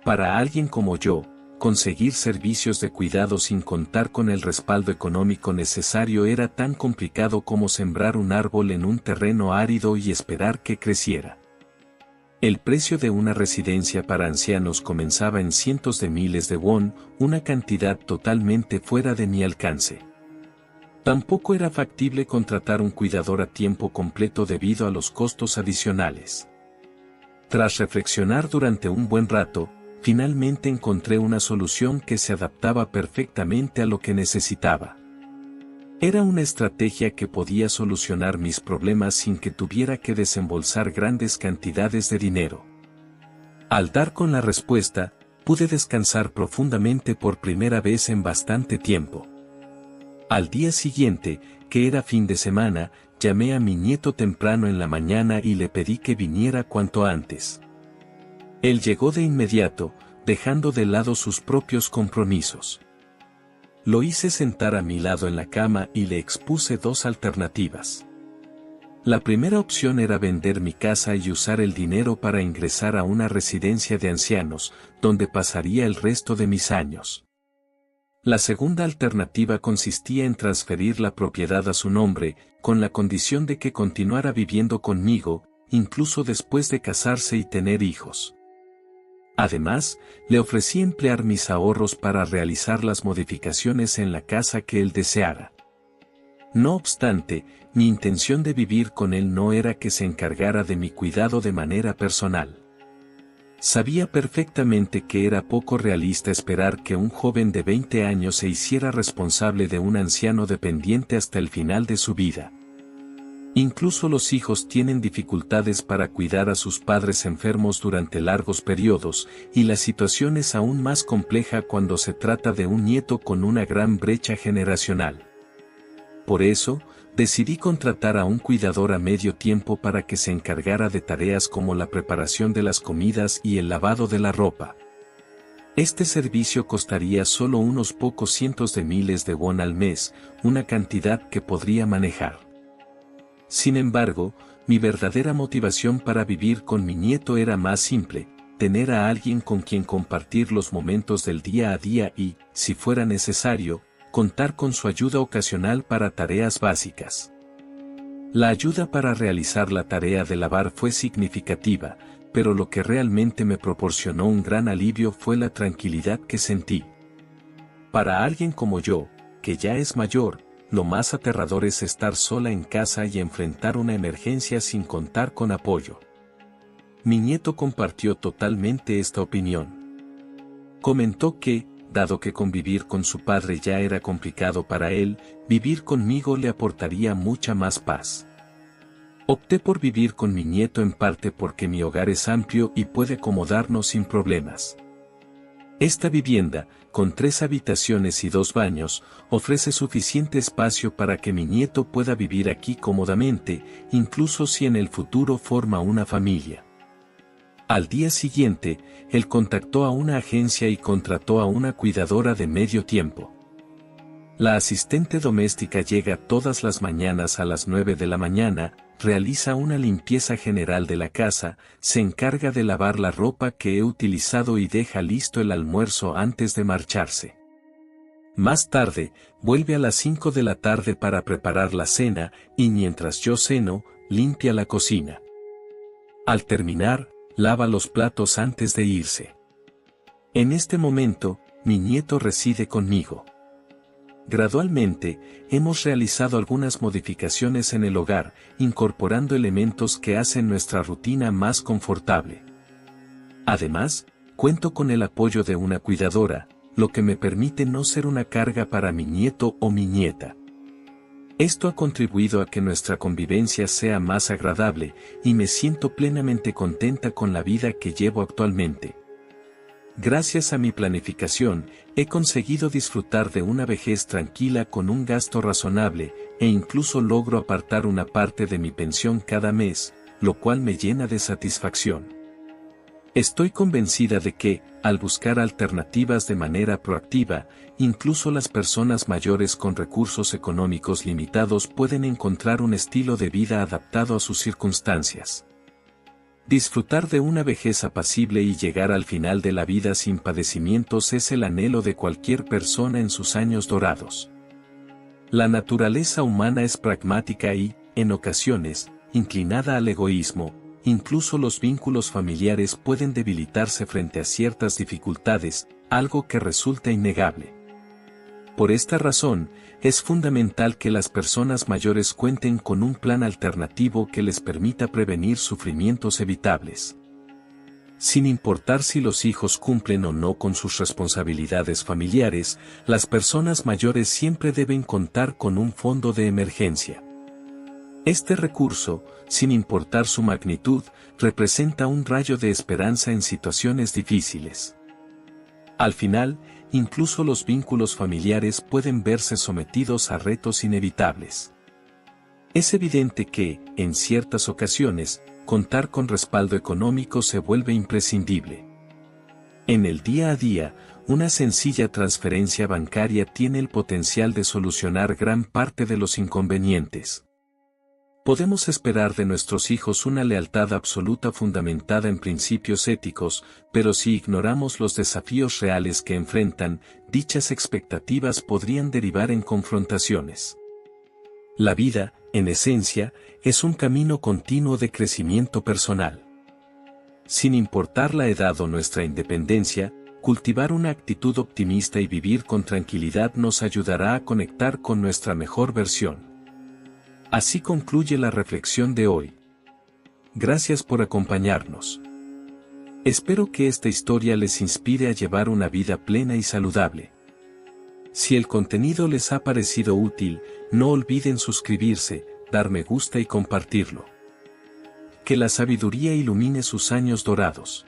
Para alguien como yo, conseguir servicios de cuidado sin contar con el respaldo económico necesario era tan complicado como sembrar un árbol en un terreno árido y esperar que creciera. El precio de una residencia para ancianos comenzaba en cientos de miles de won, una cantidad totalmente fuera de mi alcance. Tampoco era factible contratar un cuidador a tiempo completo debido a los costos adicionales. Tras reflexionar durante un buen rato, finalmente encontré una solución que se adaptaba perfectamente a lo que necesitaba. Era una estrategia que podía solucionar mis problemas sin que tuviera que desembolsar grandes cantidades de dinero. Al dar con la respuesta, pude descansar profundamente por primera vez en bastante tiempo. Al día siguiente, que era fin de semana, llamé a mi nieto temprano en la mañana y le pedí que viniera cuanto antes. Él llegó de inmediato, dejando de lado sus propios compromisos. Lo hice sentar a mi lado en la cama y le expuse dos alternativas. La primera opción era vender mi casa y usar el dinero para ingresar a una residencia de ancianos, donde pasaría el resto de mis años. La segunda alternativa consistía en transferir la propiedad a su nombre, con la condición de que continuara viviendo conmigo, incluso después de casarse y tener hijos. Además, le ofrecí emplear mis ahorros para realizar las modificaciones en la casa que él deseara. No obstante, mi intención de vivir con él no era que se encargara de mi cuidado de manera personal. Sabía perfectamente que era poco realista esperar que un joven de 20 años se hiciera responsable de un anciano dependiente hasta el final de su vida. Incluso los hijos tienen dificultades para cuidar a sus padres enfermos durante largos periodos, y la situación es aún más compleja cuando se trata de un nieto con una gran brecha generacional. Por eso, decidí contratar a un cuidador a medio tiempo para que se encargara de tareas como la preparación de las comidas y el lavado de la ropa. Este servicio costaría solo unos pocos cientos de miles de won al mes, una cantidad que podría manejar. Sin embargo, mi verdadera motivación para vivir con mi nieto era más simple: tener a alguien con quien compartir los momentos del día a día y, si fuera necesario, contar con su ayuda ocasional para tareas básicas. La ayuda para realizar la tarea de lavar fue significativa, pero lo que realmente me proporcionó un gran alivio fue la tranquilidad que sentí. Para alguien como yo, que ya es mayor, lo más aterrador es estar sola en casa y enfrentar una emergencia sin contar con apoyo. Mi nieto compartió totalmente esta opinión. Comentó que, dado que convivir con su padre ya era complicado para él, vivir conmigo le aportaría mucha más paz. Opté por vivir con mi nieto en parte porque mi hogar es amplio y puede acomodarnos sin problemas. Esta vivienda, con 3 habitaciones y 2 baños, ofrece suficiente espacio para que mi nieto pueda vivir aquí cómodamente, incluso si en el futuro forma una familia. Al día siguiente, él contactó a una agencia y contrató a una cuidadora de medio tiempo. La asistente doméstica llega todas las mañanas a las 9 de la mañana, realiza una limpieza general de la casa, se encarga de lavar la ropa que he utilizado y deja listo el almuerzo antes de marcharse. Más tarde, vuelve a las 5 de la tarde para preparar la cena, y mientras yo ceno, limpia la cocina. Al terminar, lava los platos antes de irse. En este momento, mi nieto reside conmigo. Gradualmente, hemos realizado algunas modificaciones en el hogar, incorporando elementos que hacen nuestra rutina más confortable. Además, cuento con el apoyo de una cuidadora, lo que me permite no ser una carga para mi nieto o mi nieta. Esto ha contribuido a que nuestra convivencia sea más agradable, y me siento plenamente contenta con la vida que llevo actualmente. Gracias a mi planificación, he conseguido disfrutar de una vejez tranquila con un gasto razonable, e incluso logro apartar una parte de mi pensión cada mes, lo cual me llena de satisfacción. Estoy convencida de que, al buscar alternativas de manera proactiva, incluso las personas mayores con recursos económicos limitados pueden encontrar un estilo de vida adaptado a sus circunstancias. Disfrutar de una vejez apacible y llegar al final de la vida sin padecimientos es el anhelo de cualquier persona en sus años dorados. La naturaleza humana es pragmática y, en ocasiones, inclinada al egoísmo. Incluso los vínculos familiares pueden debilitarse frente a ciertas dificultades, algo que resulta innegable. Por esta razón, es fundamental que las personas mayores cuenten con un plan alternativo que les permita prevenir sufrimientos evitables. Sin importar si los hijos cumplen o no con sus responsabilidades familiares, las personas mayores siempre deben contar con un fondo de emergencia. Este recurso, sin importar su magnitud, representa un rayo de esperanza en situaciones difíciles. Al final, incluso los vínculos familiares pueden verse sometidos a retos inevitables. Es evidente que, en ciertas ocasiones, contar con respaldo económico se vuelve imprescindible. En el día a día, una sencilla transferencia bancaria tiene el potencial de solucionar gran parte de los inconvenientes. Podemos esperar de nuestros hijos una lealtad absoluta fundamentada en principios éticos, pero si ignoramos los desafíos reales que enfrentan, dichas expectativas podrían derivar en confrontaciones. La vida, en esencia, es un camino continuo de crecimiento personal. Sin importar la edad o nuestra independencia, cultivar una actitud optimista y vivir con tranquilidad nos ayudará a conectar con nuestra mejor versión. Así concluye la reflexión de hoy. Gracias por acompañarnos. Espero que esta historia les inspire a llevar una vida plena y saludable. Si el contenido les ha parecido útil, no olviden suscribirse, dar me gusta y compartirlo. Que la sabiduría ilumine sus años dorados.